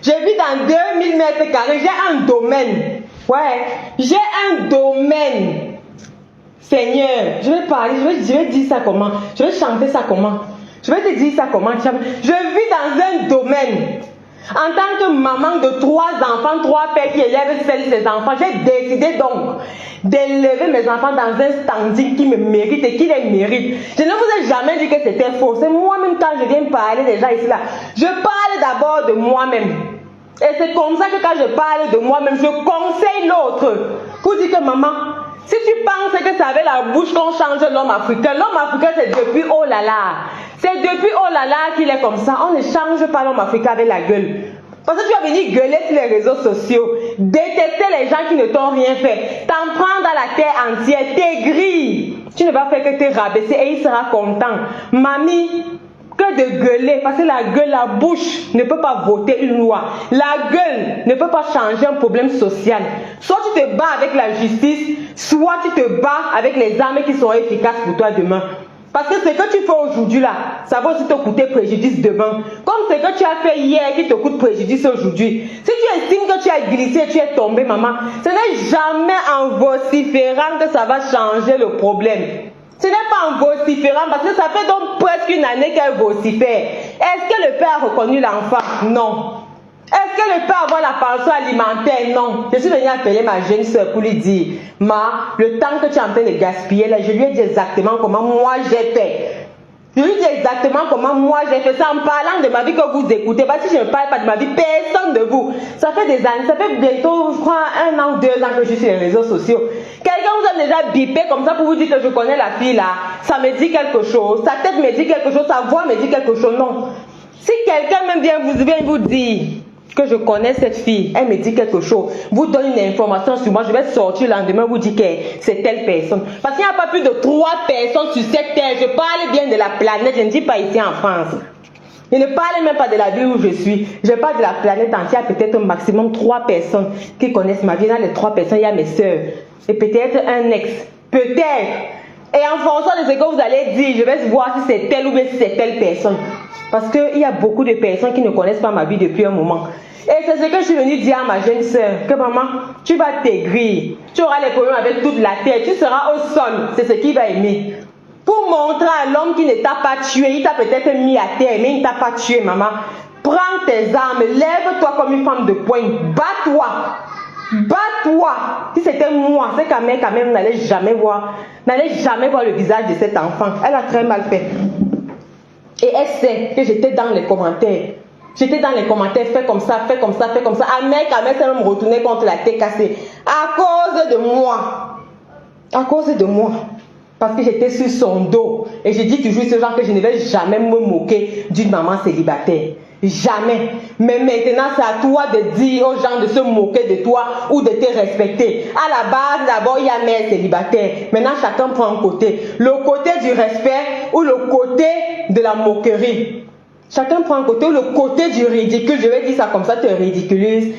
Je vis dans 2000 mètres carrés, j'ai un domaine. Ouais, j'ai un domaine. Seigneur, je vais parler, je vais dire ça comment? Je vais chanter ça comment? Je vais te dire ça comment? Je vis dans un domaine. En tant que maman de 3 enfants, 3 pères qui élèvent ses enfants, j'ai décidé donc d'élever mes enfants dans un standing qui me mérite et qui les mérite. Je ne vous ai jamais dit que c'était faux. C'est moi-même quand je viens parler déjà ici là. Je parle d'abord de moi-même. Et c'est comme ça que quand je parle de moi-même, je conseille l'autre. Pour dire que maman, si tu penses que c'est avec la bouche qu'on change l'homme africain c'est depuis oh là là. C'est depuis oh là là qu'il est comme ça. On ne change pas l'homme africain avec la gueule. Parce que tu vas venir gueuler sur les réseaux sociaux, détester les gens qui ne t'ont rien fait, t'en prendre dans la terre entière, t'aigrir. Tu ne vas faire que te rabaisser et il sera content. Mamie, que de gueuler, parce que la gueule, la bouche ne peut pas voter une loi. La gueule ne peut pas changer un problème social. Soit tu te bats avec la justice, soit tu te bats avec les armes qui sont efficaces pour toi demain. Parce que ce que tu fais aujourd'hui là, ça va aussi te coûter préjudice demain. Comme ce que tu as fait hier qui te coûte préjudice aujourd'hui. Si tu estimes que tu as glissé, tu es tombé, maman, ce n'est jamais en vociférant que ça va changer le problème. Ce n'est pas en vociférant parce que ça fait donc presque une année qu'elle vocifère. Est-ce que le père a reconnu l'enfant? Non. Est-ce que le père a la pension alimentaire? Non. Je suis venue appeler ma jeune soeur pour lui dire, Ma, le temps que tu es en train de gaspiller là, je lui ai dit exactement comment moi j'ai fait. Je lui dis exactement comment moi j'ai fait ça en parlant de ma vie que vous écoutez. Parce que si je ne parle pas de ma vie, personne de vous. Ça fait des années, ça fait bientôt, je crois, 1 an ou 2 ans que je suis sur les réseaux sociaux. Quelqu'un vous a déjà bipé comme ça pour vous dire que je connais la fille là. Ça me dit quelque chose, sa tête me dit quelque chose, sa voix me dit quelque chose. Non. Si quelqu'un même vient vous dire que je connais cette fille, elle me dit quelque chose, vous donne une information sur moi, je vais sortir le lendemain, vous dire que c'est telle personne. Parce qu'il n'y a pas plus de 3 personnes sur cette terre. Je parle bien de la planète, je ne dis pas ici en France. Je ne parle même pas de la ville où je suis. Je parle de la planète entière, peut-être un maximum 3 personnes qui connaissent ma vie. Dans les 3 personnes, il y a mes soeurs. Et peut-être un ex. Peut-être. Et en fonction de ce que vous allez dire, je vais voir si c'est telle ou bien si c'est telle personne. Parce qu'il y a beaucoup de personnes qui ne connaissent pas ma vie depuis un moment. Et c'est ce que je suis venue dire à ma jeune soeur, que maman, tu vas t'aigrir. Tu auras les problèmes avec toute la terre. Tu seras au sol. C'est ce qu'il va aimer. Pour montrer à l'homme qui ne t'a pas tué, il t'a peut-être mis à terre, mais il ne t'a pas tué, maman. Prends tes armes, lève-toi comme une femme de poing. Bats-toi. Bats-toi. Si c'était moi, c'est quand même n'allait jamais voir le visage de cet enfant. Elle a très mal fait. Et elle sait que j'étais dans les commentaires. J'étais dans les commentaires, fais comme ça, fais comme ça, fais comme ça. Ahmed, c'est même retourné contre la tête cassée. À cause de moi. À cause de moi. Parce que j'étais sur son dos. Et je dis toujours ce genre que je ne vais jamais me moquer d'une maman célibataire. Jamais. Mais maintenant, c'est à toi de dire aux gens de se moquer de toi ou de te respecter. À la base, d'abord, il y a mère célibataire. Maintenant, chacun prend un côté. Le côté du respect ou le côté de la moquerie. Chacun prend un côté ou le côté du ridicule. Je vais dire ça comme ça, tu ridiculises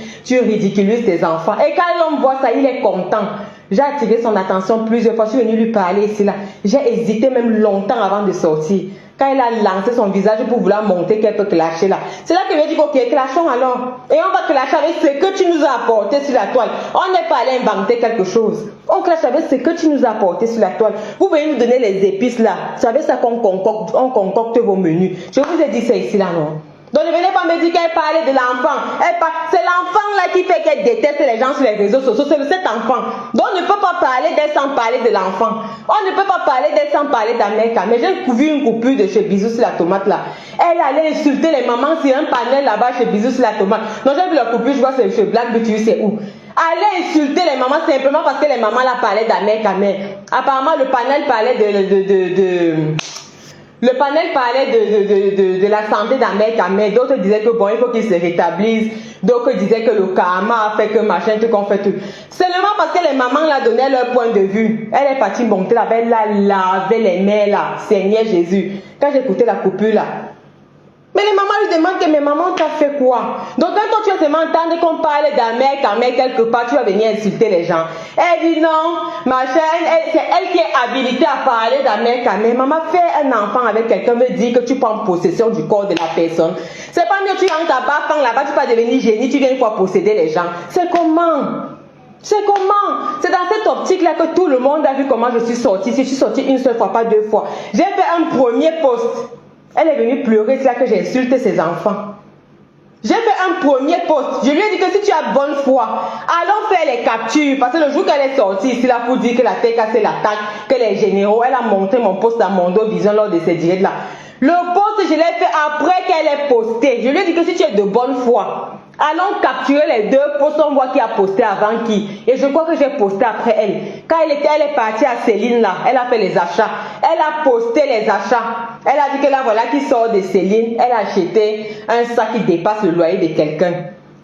tes enfants. Et quand l'homme voit ça, il est content. J'ai attiré son attention plusieurs fois. Je suis venue lui parler ici là. J'ai hésité même longtemps avant de sortir. Quand elle a lancé son visage pour vouloir montrer qu'elle peut clasher là. C'est là que je lui ai dit, ok, clashons alors. Et on va clasher avec ce que tu nous as apporté sur la toile. On n'est pas allé inventer quelque chose. On clash avec ce que tu nous as apporté sur la toile. Vous pouvez nous donner les épices là. Vous savez ça qu'on concocte, on concocte vos menus. Je vous ai dit ça ici là, non? Donc ne venez pas me dire qu'elle parlait de l'enfant. C'est l'enfant là qui fait qu'elle déteste les gens sur les réseaux sociaux. C'est cet enfant. Donc on ne peut pas parler d'elle sans parler de l'enfant. On ne peut pas parler d'elle sans parler d'Amérique. Mais j'ai vu une coupure de chez Bisous sur la tomate là. Elle allait insulter les mamans sur un panel là-bas chez Bisous sur la tomate. Donc j'ai vu la coupure, je vois c'est chez Black Beauty, c'est où? Allait insulter les mamans simplement parce que les mamans là parlaient d'Amérique. Apparemment le panel parlait Le panel parlait de la santé d'Ahmed. D'autres disaient que bon, il faut qu'il se rétablisse. D'autres disaient que le karma a fait que machin, tout qu'on fait tout. Seulement parce que les mamans là donnaient leur point de vue. Elle est partie monter là-bas, elle a lavé les mains là. Seigneur Jésus. Quand j'écoutais la coupure là. Mais Et les mamans lui demandent que mais maman t'as fait quoi? Donc quand toi tu vas seulement entendre qu'on parle d'un mec, ta mère quelque part, tu vas venir insulter les gens. Elle dit non, ma chaîne, c'est elle qui est habilitée à parler d'un mec, ta mère. Maman fait un enfant avec quelqu'un veut dire que tu prends possession du corps de la personne. C'est pas mieux tu rentres ta bas là-bas, tu vas devenir génie, tu viens une fois posséder les gens. C'est comment? C'est comment? C'est dans cette optique-là que tout le monde a vu comment je suis sortie. Si je suis sortie une seule fois, pas deux fois. J'ai fait un premier post. Elle est venue pleurer, c'est là que j'ai insulté ses enfants. J'ai fait un premier post. Je lui ai dit que si tu as bonne foi, allons faire les captures. Parce que le jour qu'elle est sortie ici là pour dire que la tête cassée l'attaque, que les généraux, elle a montré mon post à Mondo Vision lors de ces directs là. Le post, je l'ai fait après qu'elle ait posté. Je lui ai dit que si tu es de bonne foi, allons capturer les deux posts, on voit qui a posté avant qui. Et je crois que j'ai posté après elle. Quand elle est partie à Céline là, elle a fait les achats. Elle a posté les achats. Elle a dit que là voilà qui sort de Céline. Elle a acheté un sac qui dépasse le loyer de quelqu'un.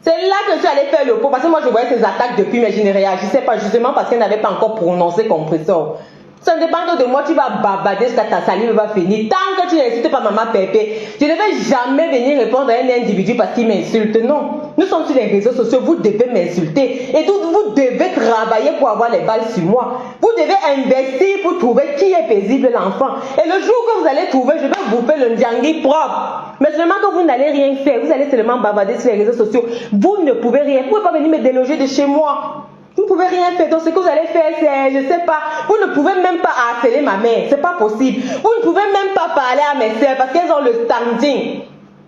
C'est là que je suis allée faire le pot. Parce que moi je voyais ces attaques depuis mais je ne réagissais pas justement parce qu'elle n'avait pas encore prononcé compresseur. Ça ne dépend que de moi, tu vas babader jusqu'à ta salive va finir. Tant que tu n'insultes pas maman Pépé, je ne vais jamais venir répondre à un individu parce qu'il m'insulte. Non, nous sommes sur les réseaux sociaux, vous devez m'insulter. Et vous devez travailler pour avoir les balles sur moi. Vous devez investir pour trouver qui est paisible l'enfant. Et le jour que vous allez trouver, je vais vous faire le ndiangui propre. Mais seulement que vous n'allez rien faire, vous allez seulement babader sur les réseaux sociaux. Vous ne pouvez rien, vous ne pouvez pas venir me déloger de chez moi. Vous ne pouvez rien faire. Donc ce que vous allez faire, c'est, je ne sais pas, vous ne pouvez même pas harceler ma mère. C'est pas possible. Vous ne pouvez même pas parler à mes soeurs parce qu'elles ont le standing.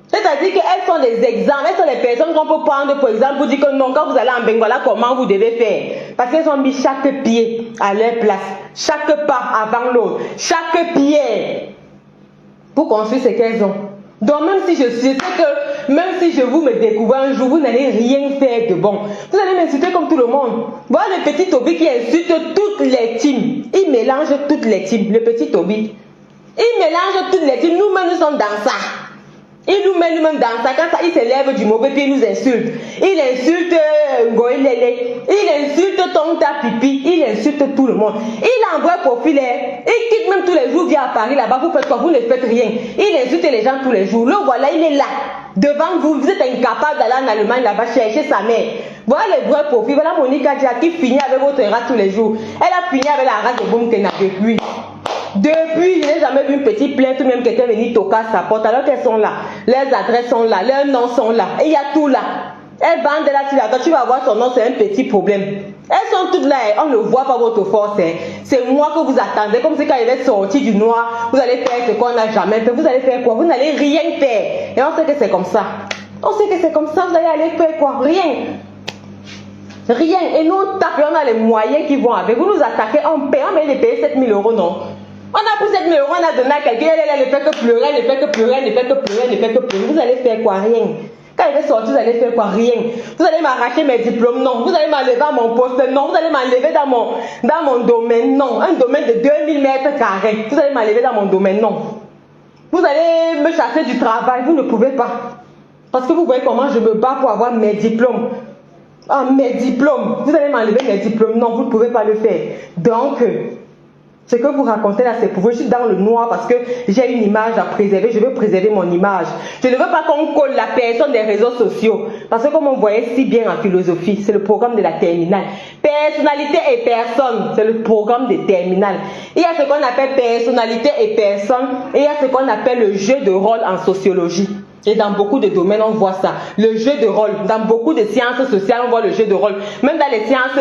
C'est-à-dire qu'elles sont des exemples. Elles sont les personnes qu'on peut prendre pour exemple pour dire que non, quand vous allez en Benguela, comment vous devez faire. Parce qu'elles ont mis chaque pied à leur place. Chaque pas avant l'autre. Chaque pied pour construire ce qu'elles ont. Donc même si je sais que même si je vous me découvre un jour, vous n'allez rien faire de bon. Vous allez m'insulter comme tout le monde. Voilà le petit Toby qui insulte toutes les teams. Il mélange toutes les teams. Le petit Toby. Il mélange toutes les teams. Nous-mêmes, nous sommes dans ça. Il nous met nous-mêmes dans ça. Quand ça, il s'élève du mauvais pied, il nous insulte. Il insulte Ngoïlele. Il insulte Tonta Pipi. Il insulte tout le monde. Il envoie profil. Il quitte même tous les jours, vient à Paris là-bas. Vous faites quoi? Vous ne faites rien. Il insulte les gens tous les jours. Le voilà, il est là. Devant vous, vous êtes incapable d'aller en Allemagne là-bas chercher sa mère. Voilà les vrais profils. Voilà Monica Dia qui finit avec votre race tous les jours. Elle a fini avec la race de Boumkena depuis. Depuis, je n'ai jamais vu une petite plainte ou même quelqu'un venir toquer à sa porte alors qu'elles sont là. Leurs adresses sont là, leurs noms sont là. Et il y a tout là. Elles vendent là, tu vas voir son nom, c'est un petit problème. Elles sont toutes là, on ne voit pas votre force. Hein. C'est moi que vous attendez, comme si quand il est sorti du noir, vous allez faire ce qu'on n'a jamais fait. Vous allez faire quoi? Vous n'allez rien faire. Et on sait que c'est comme ça. On sait que c'est comme ça, vous allez aller faire quoi? Rien. Rien. Et nous, on a les moyens qui vont avec. Vous nous attaquez, on paye, on va les payer 7 000 euros, non? On a pris 7 000 euros, on a donné à quelqu'un, elle ne fait que pleurer, elle ne fait que pleurer, elle ne fait que pleurer, elle ne fait que pleurer. Vous allez faire quoi? Rien. Quand il est sorti, vous allez faire quoi? Rien. Vous allez m'arracher mes diplômes? Non. Vous allez m'enlever à mon poste? Non. Vous allez m'enlever dans mon domaine? Non. Un domaine de 2000 mètres carrés. Vous allez m'enlever dans mon domaine? Non. Vous allez me chasser du travail? Vous ne pouvez pas. Parce que vous voyez comment je me bats pour avoir mes diplômes. Ah, mes diplômes. Vous allez m'enlever mes diplômes? Non, vous ne pouvez pas le faire. Donc, ce que vous racontez là, c'est pour vous. Je suis dans le noir parce que j'ai une image à préserver. Je veux préserver mon image. Je ne veux pas qu'on colle la personne des réseaux sociaux. Parce que comme on voyait si bien en philosophie, c'est le programme de la terminale. Personnalité et personne, c'est le programme de terminale. Il y a ce qu'on appelle personnalité et personne. Et il y a ce qu'on appelle le jeu de rôle en sociologie. Et dans beaucoup de domaines, on voit ça. Le jeu de rôle. Dans beaucoup de sciences sociales, on voit le jeu de rôle. Même dans les sciences,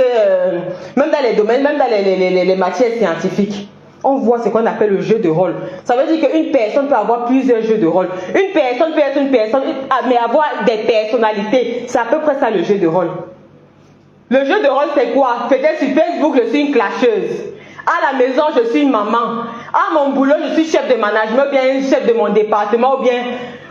même dans les domaines, même dans les matières scientifiques. On voit ce qu'on appelle le jeu de rôle. Ça veut dire qu'une personne peut avoir plusieurs jeux de rôle. Une personne peut être une personne, mais avoir des personnalités. C'est à peu près ça le jeu de rôle. Le jeu de rôle, c'est quoi? Peut-être sur Facebook, je suis une clasheuse. À la maison, je suis une maman. À mon boulot, je suis chef de management, ou bien chef de mon département, ou bien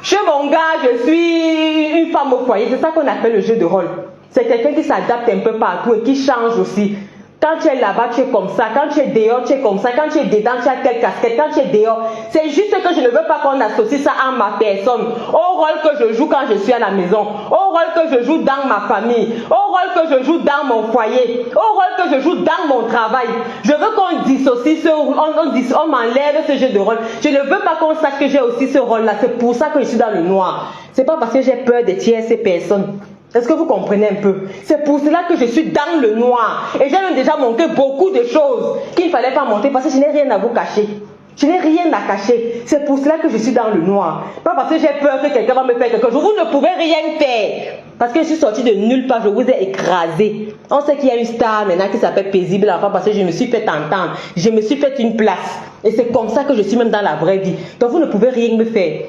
chez mon gars, je suis une femme au foyer. C'est ça qu'on appelle le jeu de rôle. C'est quelqu'un qui s'adapte un peu partout et qui change aussi. Quand tu es là-bas, tu es comme ça. Quand tu es dehors, tu es comme ça. Quand tu es dedans, tu as telle casquette. Quand tu es dehors, c'est juste que je ne veux pas qu'on associe ça à ma personne, au rôle que je joue quand je suis à la maison, au rôle que je joue dans ma famille, au rôle que je joue dans mon foyer, au rôle que je joue dans mon travail. Je veux qu'on dissocie on m'enlève ce jeu de rôle. Je ne veux pas qu'on sache que j'ai aussi ce rôle-là. C'est pour ça que je suis dans le noir. C'est pas parce que j'ai peur de tierces personnes. Est-ce que vous comprenez un peu? C'est pour cela que je suis dans le noir. Et j'ai même déjà montré beaucoup de choses qu'il ne fallait pas montrer parce que je n'ai rien à vous cacher. Je n'ai rien à cacher. C'est pour cela que je suis dans le noir. Pas parce que j'ai peur que quelqu'un va me faire quelque chose. Vous ne pouvez rien faire. Parce que je suis sortie de nulle part. Je vous ai écrasé. On sait qu'il y a une star maintenant qui s'appelle Paisible Enfant parce que je me suis fait entendre. Je me suis fait une place. Et c'est comme ça que je suis même dans la vraie vie. Donc vous ne pouvez rien me faire.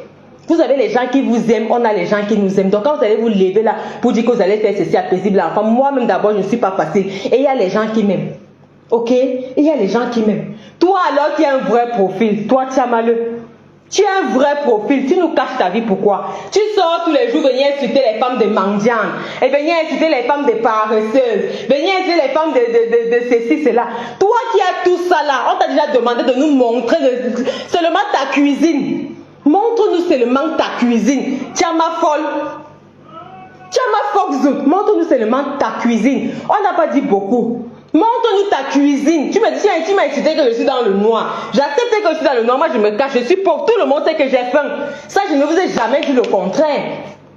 Vous avez les gens qui vous aiment, on a les gens qui nous aiment. Donc quand vous allez vous lever là pour dire que vous allez faire ceci à Paisible Enfant, moi-même d'abord je ne suis pas facile. Et il y a les gens qui m'aiment. Ok? Il y a les gens qui m'aiment. Toi alors qui as un vrai profil, toi tu as malheur. Tu as un vrai profil, tu nous caches ta vie, pourquoi? Tu sors tous les jours, venir insulter les femmes de mendiantes, et venir insulter les femmes de paresseuses, venir insulter les femmes de ceci, cela. Toi qui as tout ça là, on t'a déjà demandé de nous montrer seulement ta cuisine. Montre-nous seulement ta cuisine. Tiama folle. Tiama foxout. Montre-nous seulement ta cuisine. On n'a pas dit beaucoup. Montre-nous ta cuisine. Tu m'as insulté que je suis dans le noir. J'accepte que je suis dans le noir. Moi, je me cache. Je suis pauvre. Tout le monde sait que j'ai faim. Ça, je ne vous ai jamais dit le contraire.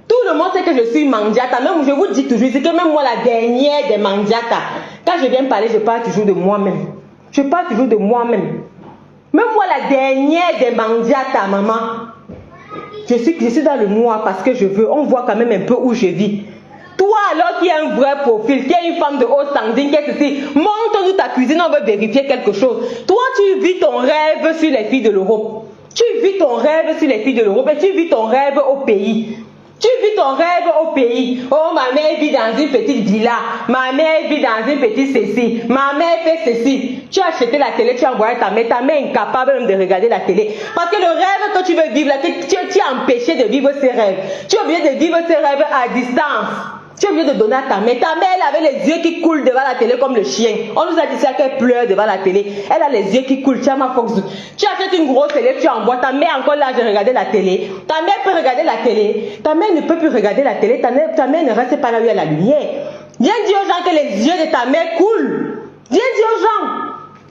Tout le monde sait que je suis mandiata. Même, je vous dis toujours, c'est que même moi, la dernière des mandiata, quand je viens parler, je parle toujours de moi-même. Je parle toujours de moi-même. Même moi, la dernière des mandiata, maman, je suis dans le noir parce que je veux. On voit quand même un peu où je vis. Toi, alors qui as un vrai profil, qui est une femme de haut standing, qui est ceci, montre-nous ta cuisine, on veut vérifier quelque chose. Toi, tu vis ton rêve sur les filles de l'Europe. Tu vis ton rêve sur les filles de l'Europe et tu vis ton rêve au pays. Tu vis ton rêve au pays. Oh, ma mère vit dans une petite villa. Ma mère vit dans une petite ceci. Ma mère fait ceci. Tu as acheté la télé, tu as envoyé ta mère. Ta mère est incapable même de regarder la télé. Parce que le rêve que tu veux vivre, tu es empêché de vivre ces rêves. Tu es obligé de vivre ces rêves à distance. Tu es obligé de donner à ta mère. Ta mère, elle avait les yeux qui coulent devant la télé comme le chien. On nous a dit ça qu'elle pleure devant la télé. Elle a les yeux qui coulent. Tu as ma fox. Tu achètes une grosse télé, tu envoies. Ta mère encore là de regarder la télé. Ta mère peut regarder la télé. Ta mère ne peut plus regarder la télé. Ta mère ne reste pas là où il y a la lumière. Viens dire aux gens que les yeux de ta mère coulent. Viens dire aux gens.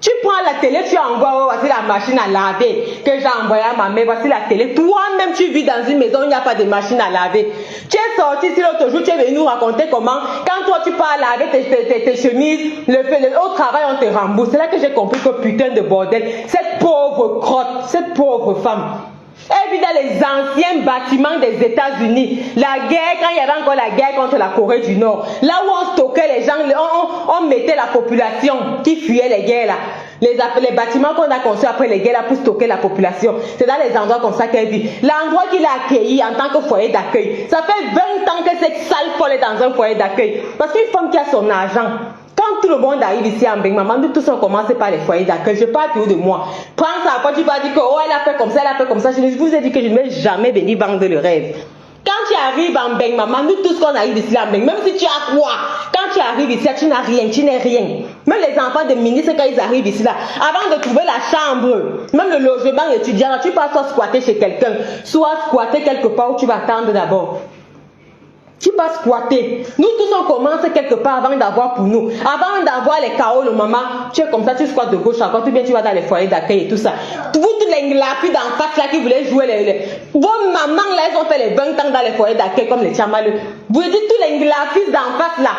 Tu prends la télé, tu envoies, oh, voici la machine à laver que j'ai envoyée à ma mère, voici la télé. Toi-même, tu vis dans une maison où il n'y a pas de machine à laver. Tu es sorti ici l'autre jour, tu es venu nous raconter comment, quand toi tu pars laver tes chemises, au travail on te rembourse. C'est là que j'ai compris que putain de bordel, cette pauvre crotte, cette pauvre femme. Elle vit dans les anciens bâtiments des États-Unis. La guerre, quand il y avait encore la guerre contre la Corée du Nord, là où on stockait les gens, on mettait la population qui fuyait les guerres là. Les bâtiments qu'on a construits après les guerres là pour stocker la population. C'est dans les endroits comme ça qu'elle vit. L'endroit qu'il a accueilli en tant que foyer d'accueil. Ça fait 20 ans que cette sale folle est dans un foyer d'accueil. Parce qu'une femme qui a son argent, quand tout le monde arrive ici en Beng Maman, nous tous on commence par les foyers d'accueil. Je parle toujours de moi. Prends ça, après tu vas dire que oh, elle a fait comme ça, elle a fait comme ça. Je vous ai dit que je ne vais jamais venir vendre le rêve. Quand tu arrives en Beng Maman, nous tous qu'on arrive ici en Beng, même si tu as quoi, quand tu arrives ici, tu n'as rien, tu n'es rien. Même les enfants de ministres, quand ils arrivent ici là, avant de trouver la chambre, même le logement étudiant, tu peux soit squatter chez quelqu'un, soit squatter quelque part où tu vas attendre d'abord. Tu vas squatter. Nous tous on commence quelque part avant d'avoir pour nous. Avant d'avoir les chaos, le maman, tu es comme ça, tu squattes de gauche à droite, ou bien tu vas dans les foyers d'accueil et tout ça. Vous tous les lapis d'en face là qui voulaient jouer vos mamans là, elles ont fait les 20 ans dans les foyers d'accueil comme les chamaleux. Vous dites tous les lapis d'en face là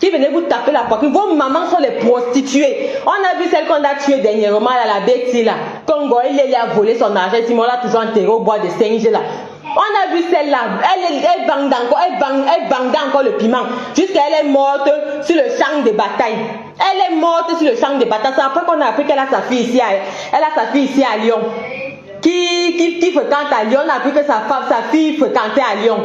qui venaient vous taper la poitrine. Vos mamans sont les prostituées. On a vu celle qu'on a tuée dernièrement là, la Betty là. Congo, il a volé son argent, Simon l'a toujours enterré au bois de singe là. On a vu celle-là, elle bandait encore le piment, jusqu'à elle est morte sur le champ de bataille. Elle est morte sur le champ de bataille. C'est après qu'on a appris qu'elle a sa fille ici, à Lyon. Qui fréquente à Lyon, on a appris que sa fille fréquentait à Lyon.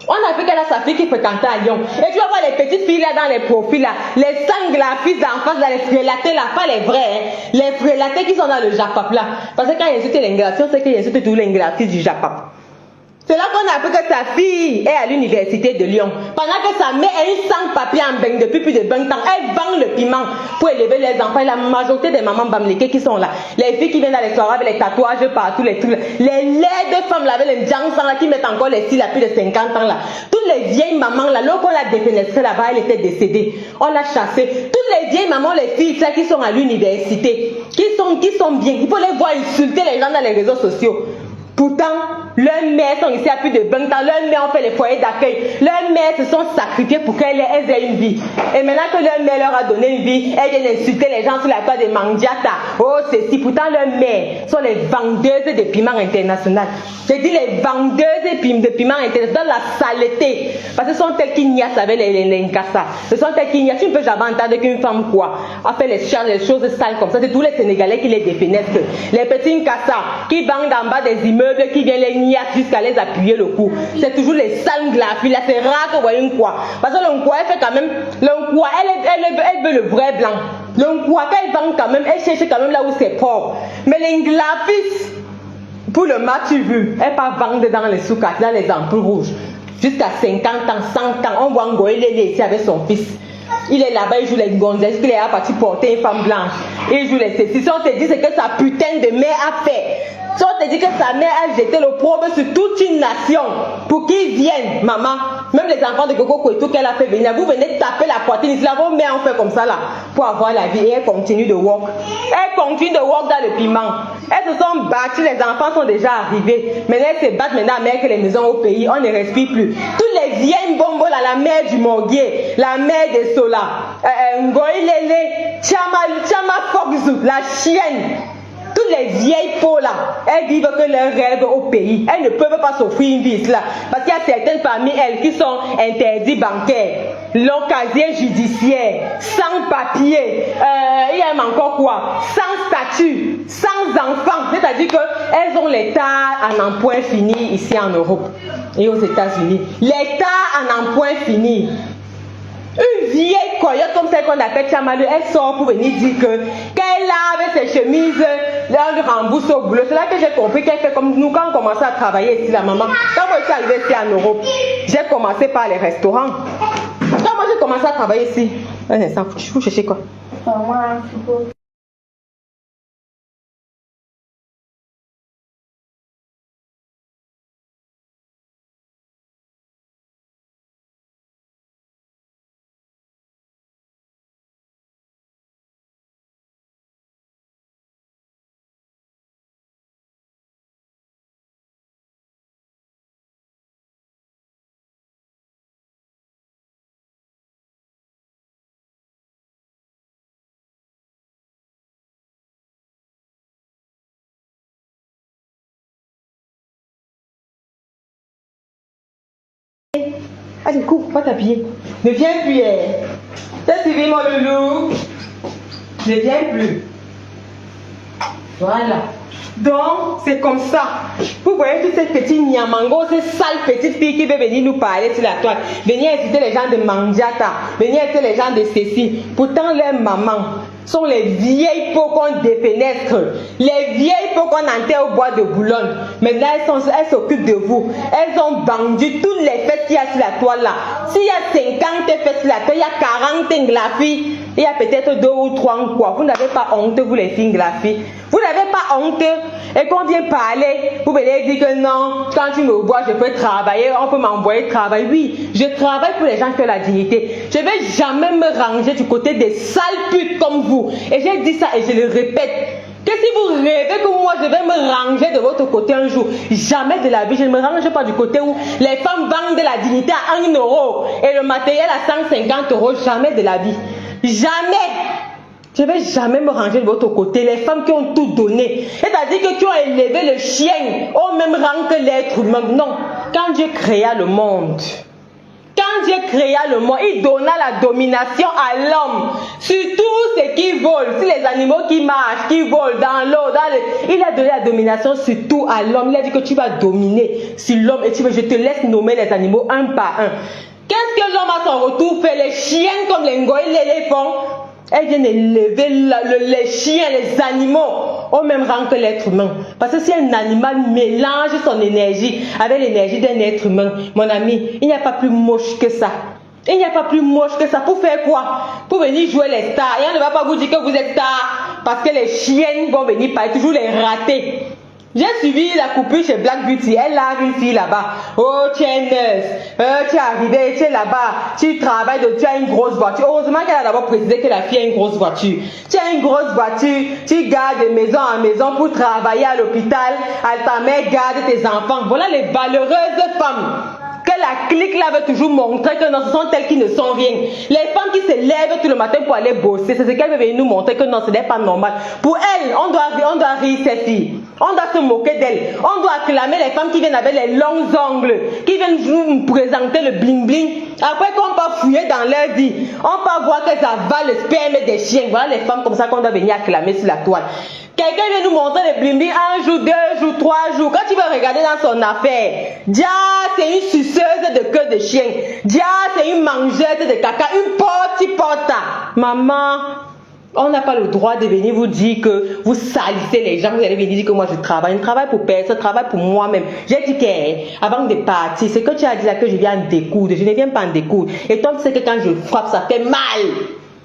On a vu qu'elle a sa fille qui fréquentait à Lyon. Et tu vas voir les petites filles là dans les profils là, les sanglafis d'en face là, les frélatés là, pas les vrais, hein. Les frélatés qui sont dans le Japap là. Parce que quand ils insultent l'inglafion, c'est qu'ils insultent tous l'inglafies du Japap. C'est là qu'on a appris que sa fille est à l'université de Lyon. Pendant que sa mère est une sans-papier en bain depuis plus de 20 ans, elle vend le piment pour élever les enfants. Et la majorité des mamans bamlékées qui sont là, les filles qui viennent dans les soirées avec les tatouages partout, les trucs, les laides femmes là, avec les jansans là, qui mettent encore les cils à plus de 50 ans là. Toutes les vieilles mamans là, lorsqu'on l'a défenestrée là-bas, elle était décédée. On l'a chassée. Toutes les vieilles mamans, les filles là, qui sont à l'université, qui sont bien, il faut les voir insulter les gens dans les réseaux sociaux. Pourtant, leurs mères sont ici à plus de 20 ans. Leurs mères ont fait les foyers d'accueil. Leurs mères se sont sacrifiées pour qu'elles aient une vie. Et maintenant que leur mère leur a donné une vie, elles viennent insulter les gens sur la toile de Mandiata. Oh, ceci. Pourtant, leurs mères sont les vendeuses de piments internationaux. Je dis les vendeuses de piments internationaux, la saleté. Parce que ce sont elles qui niassent avec les Nkassa. Ce sont elles qui niassent. Tu ne peux jamais entendre qu'une femme quoi a fait les choses sales comme ça. C'est tous les Sénégalais qui les défenestrent. Les petits Nkassa qui vendent en bas des immeubles, qui vient les niasses jusqu'à les appuyer le cou. C'est toujours les sales glafis. Là, c'est rare que vous voyez une quoi. Parce que l'unquois, elle fait quand même. L'unquois, elle veut le vrai blanc. L'unquois, quand elle vend quand même, elle cherche quand même là où c'est propre. Mais les glafis, pour le match vu, elle part vendre dans les soukas, dans les ampoules rouges. Jusqu'à 50 ans, 100 ans. On voit Ngoï ici avec son fils. Il est là-bas, il joue les gonzesses, il est là parti porter une femme blanche. Il joue les ceci. Si on te dit ce que sa putain de mère a fait. Si on te dit que sa mère a jeté l'opprobre sur toute une nation pour qu'ils viennent, maman, même les enfants de Coco Kouetou qu'elle a fait venir, vous venez taper la poitrine ici, là, vos mères ont fait comme ça là, pour avoir la vie, et elle continue de walk. Elle continue de walk dans le piment. Elles se sont battues, les enfants sont déjà arrivés. Maintenant, elles se battent maintenant avec les maisons au pays, on ne respire plus. Toutes les vieilles bombos là, la mère du Morguier, la mère de Sola, Ngoï Lele, Chama Fogzou, la chienne. Toutes les vieilles peaux là, elles vivent que leurs rêves au pays. Elles ne peuvent pas s'offrir une vie là. Parce qu'il y a certaines parmi elles qui sont interdits bancaires, long casier judiciaire, sans papier, il y a même encore quoi, sans statut, sans enfants. C'est-à-dire qu'elles ont l'état en emploi fini ici en Europe et aux États-Unis. L'état en emploi fini. Une vieille coyote comme celle qu'on appelle Chamalou, elle sort pour venir dire que qu'elle lave ses chemises, elle lui rembourse au boulot. C'est là que j'ai compris qu'elle fait comme nous quand on commençait à travailler ici, la maman. Quand moi je suis arrivée ici en Europe, j'ai commencé par les restaurants. Quand moi j'ai commencé à travailler ici, un instant, faut chercher quoi? Allez, cours, va t'habiller. Ne viens plus, t'as suivi mon loulou. Ne viens plus. Voilà. Donc, c'est comme ça. Vous voyez toutes ces petites niamango, ces sales petites filles qui veulent venir nous parler sur la toile. Venir inciter les gens de Mandiata. Venir inciter les gens de Cécile. Pourtant, leurs mamans sont les vieilles peaux qu'on défenestre. Les vieilles peaux qu'on enterre au bois de Boulogne. Maintenant, elles s'occupent de vous. Elles ont vendu toutes les fêtes qu'il y a sur la toile là. S'il y a 50 fêtes sur la toile, il y a 40 glafis. Il y a peut-être 2 ou 3 quoi. Vous n'avez pas honte, vous les filles glafis. Vous n'avez pas honte. Et quand on vient parler, vous venez dire que non, quand tu me vois, je peux travailler, on peut m'envoyer travailler. Oui, je travaille pour les gens qui ont la dignité. Je ne vais jamais me ranger du côté des sales putes comme vous. Et j'ai dit ça et je le répète. Que si vous rêvez que moi je vais me ranger de votre côté un jour, jamais de la vie, je ne me range pas du côté où les femmes vendent de la dignité à 1 euro et le matériel à 150 euros, jamais de la vie. Jamais. Je ne vais jamais me ranger de votre côté. Les femmes qui ont tout donné, c'est-à-dire que qui ont élevé le chien au même rang que l'être humain. Non. Quand Dieu créa le monde, il donna la domination à l'homme sur tout ce qui vole, sur les animaux qui marchent, qui volent dans l'eau, il a donné la domination sur tout à l'homme. Il a dit que tu vas dominer sur l'homme et je te laisse nommer les animaux un par un. Qu'est-ce que l'homme à son retour fait? Les chiens comme les ngoïs, les font. Elles viennent élever les chiens, les animaux au même rang que l'être humain. Parce que si un animal mélange son énergie avec l'énergie d'un être humain, mon ami, il n'y a pas plus moche que ça. Il n'y a pas plus moche que ça. Pour faire quoi? Pour venir jouer les stars. Et on ne va pas vous dire que vous êtes star parce que les chiennes vont venir par toujours les rater. J'ai suivi la coupure chez Black Beauty. Elle a une fille là-bas. Oh, tu es nurse. Tu es arrivé, tu es là-bas. Tu travailles, tu as une grosse voiture. Heureusement qu'elle a d'abord précisé que la fille a une grosse voiture. Tu as une grosse voiture. Tu gardes de maison en maison pour travailler à l'hôpital. Ta mère garde tes enfants. Voilà les valeureuses femmes. Que la clique là veut toujours montrer que non, ce sont elles qui ne sont rien. Les femmes qui se lèvent tout le matin pour aller bosser, c'est ce qu'elle veut venir nous montrer que non, ce n'est pas normal. Pour elles, on doit rire ces filles. On doit se moquer d'elles. On doit acclamer les femmes qui viennent avec les longs ongles, qui viennent nous présenter le bling bling. Après qu'on peut fouiller dans leur vie, on peut voir qu'elles avalent le sperme des chiens. Voilà les femmes comme ça qu'on doit venir acclamer sur la toile. Quelqu'un vient nous montrer les bling bling 1 jour, 2 jours, 3 jours. Quand tu vas regarder dans son affaire, Dia, c'est une suceuse de queue de chien. Dia, c'est une mangeuse de caca, une porte-porta. Maman, on n'a pas le droit de venir vous dire que vous salissez les gens. Vous allez venir dire que moi je travaille. Je travaille pour personne, je travaille pour moi-même. J'ai dit que, avant de partir, c'est que tu as dit là que je viens en découdre. Je ne viens pas en découdre. Et toi, tu sais que quand je frappe, ça fait mal.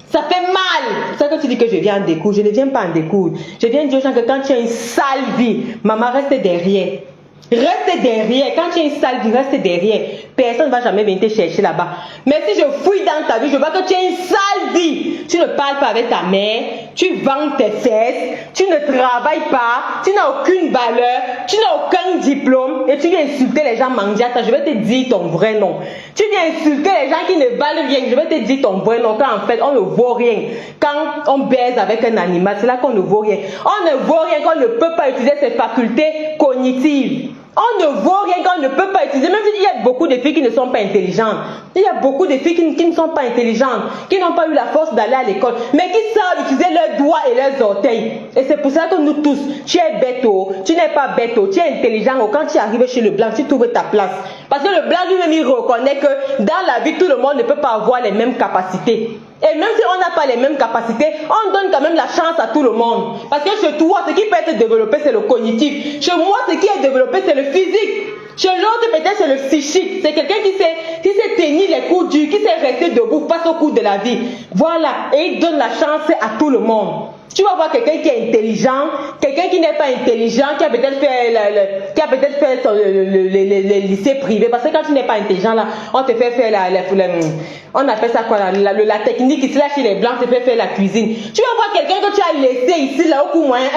Ça fait mal. C'est ça que tu dis que je viens en découdre. Je ne viens pas en découdre. Je viens dire aux gens que quand tu as une sale vie, maman, reste derrière. Reste derrière. Quand tu as une sale vie, reste derrière. Personne ne va jamais venir te chercher là-bas. Mais si je fouille dans ta vie, je vois que tu as une sale vie. Tu ne parles pas avec ta mère. Tu vends tes fesses. Tu ne travailles pas. Tu n'as aucune valeur. Tu n'as aucun diplôme. Et tu viens insulter les gens mangiata. Je vais te dire ton vrai nom. Tu viens insulter les gens qui ne valent rien. Je vais te dire ton vrai nom. Quand en fait, on ne vaut rien. Quand on baise avec un animal, c'est là qu'on ne vaut rien. On ne vaut rien qu'on ne peut pas utiliser ses facultés cognitives. On ne vaut rien qu'on ne peut pas utiliser. Même s'il y a beaucoup de filles qui ne sont pas intelligentes. Il y a beaucoup de filles qui ne sont pas intelligentes, qui n'ont pas eu la force d'aller à l'école, mais qui savent utiliser leurs doigts et leurs orteils. Et c'est pour ça que nous tous, tu es bête, tu n'es pas bête, tu es intelligent. Quand tu arrives chez le blanc, tu trouves ta place. Parce que le blanc lui-même, il reconnaît que dans la vie, tout le monde ne peut pas avoir les mêmes capacités. Et même si on n'a pas les mêmes capacités, on donne quand même la chance à tout le monde. Parce que chez toi, ce qui peut être développé, c'est le cognitif. Chez moi, ce qui est développé, c'est le physique. Chez l'autre, peut-être, c'est le psychique. C'est quelqu'un qui sait tenir les coups durs, qui sait rester debout face aux coups de la vie. Voilà. Et il donne la chance à tout le monde. Tu vas voir quelqu'un qui est intelligent, quelqu'un qui n'est pas intelligent, qui a peut-être fait le lycée privé. Parce que quand tu n'es pas intelligent, là, on te fait faire on appelle ça quoi, la technique ici, là, chez les blancs, te fait faire la cuisine. Tu vas voir quelqu'un que tu as laissé ici, là, au coup moyen 1.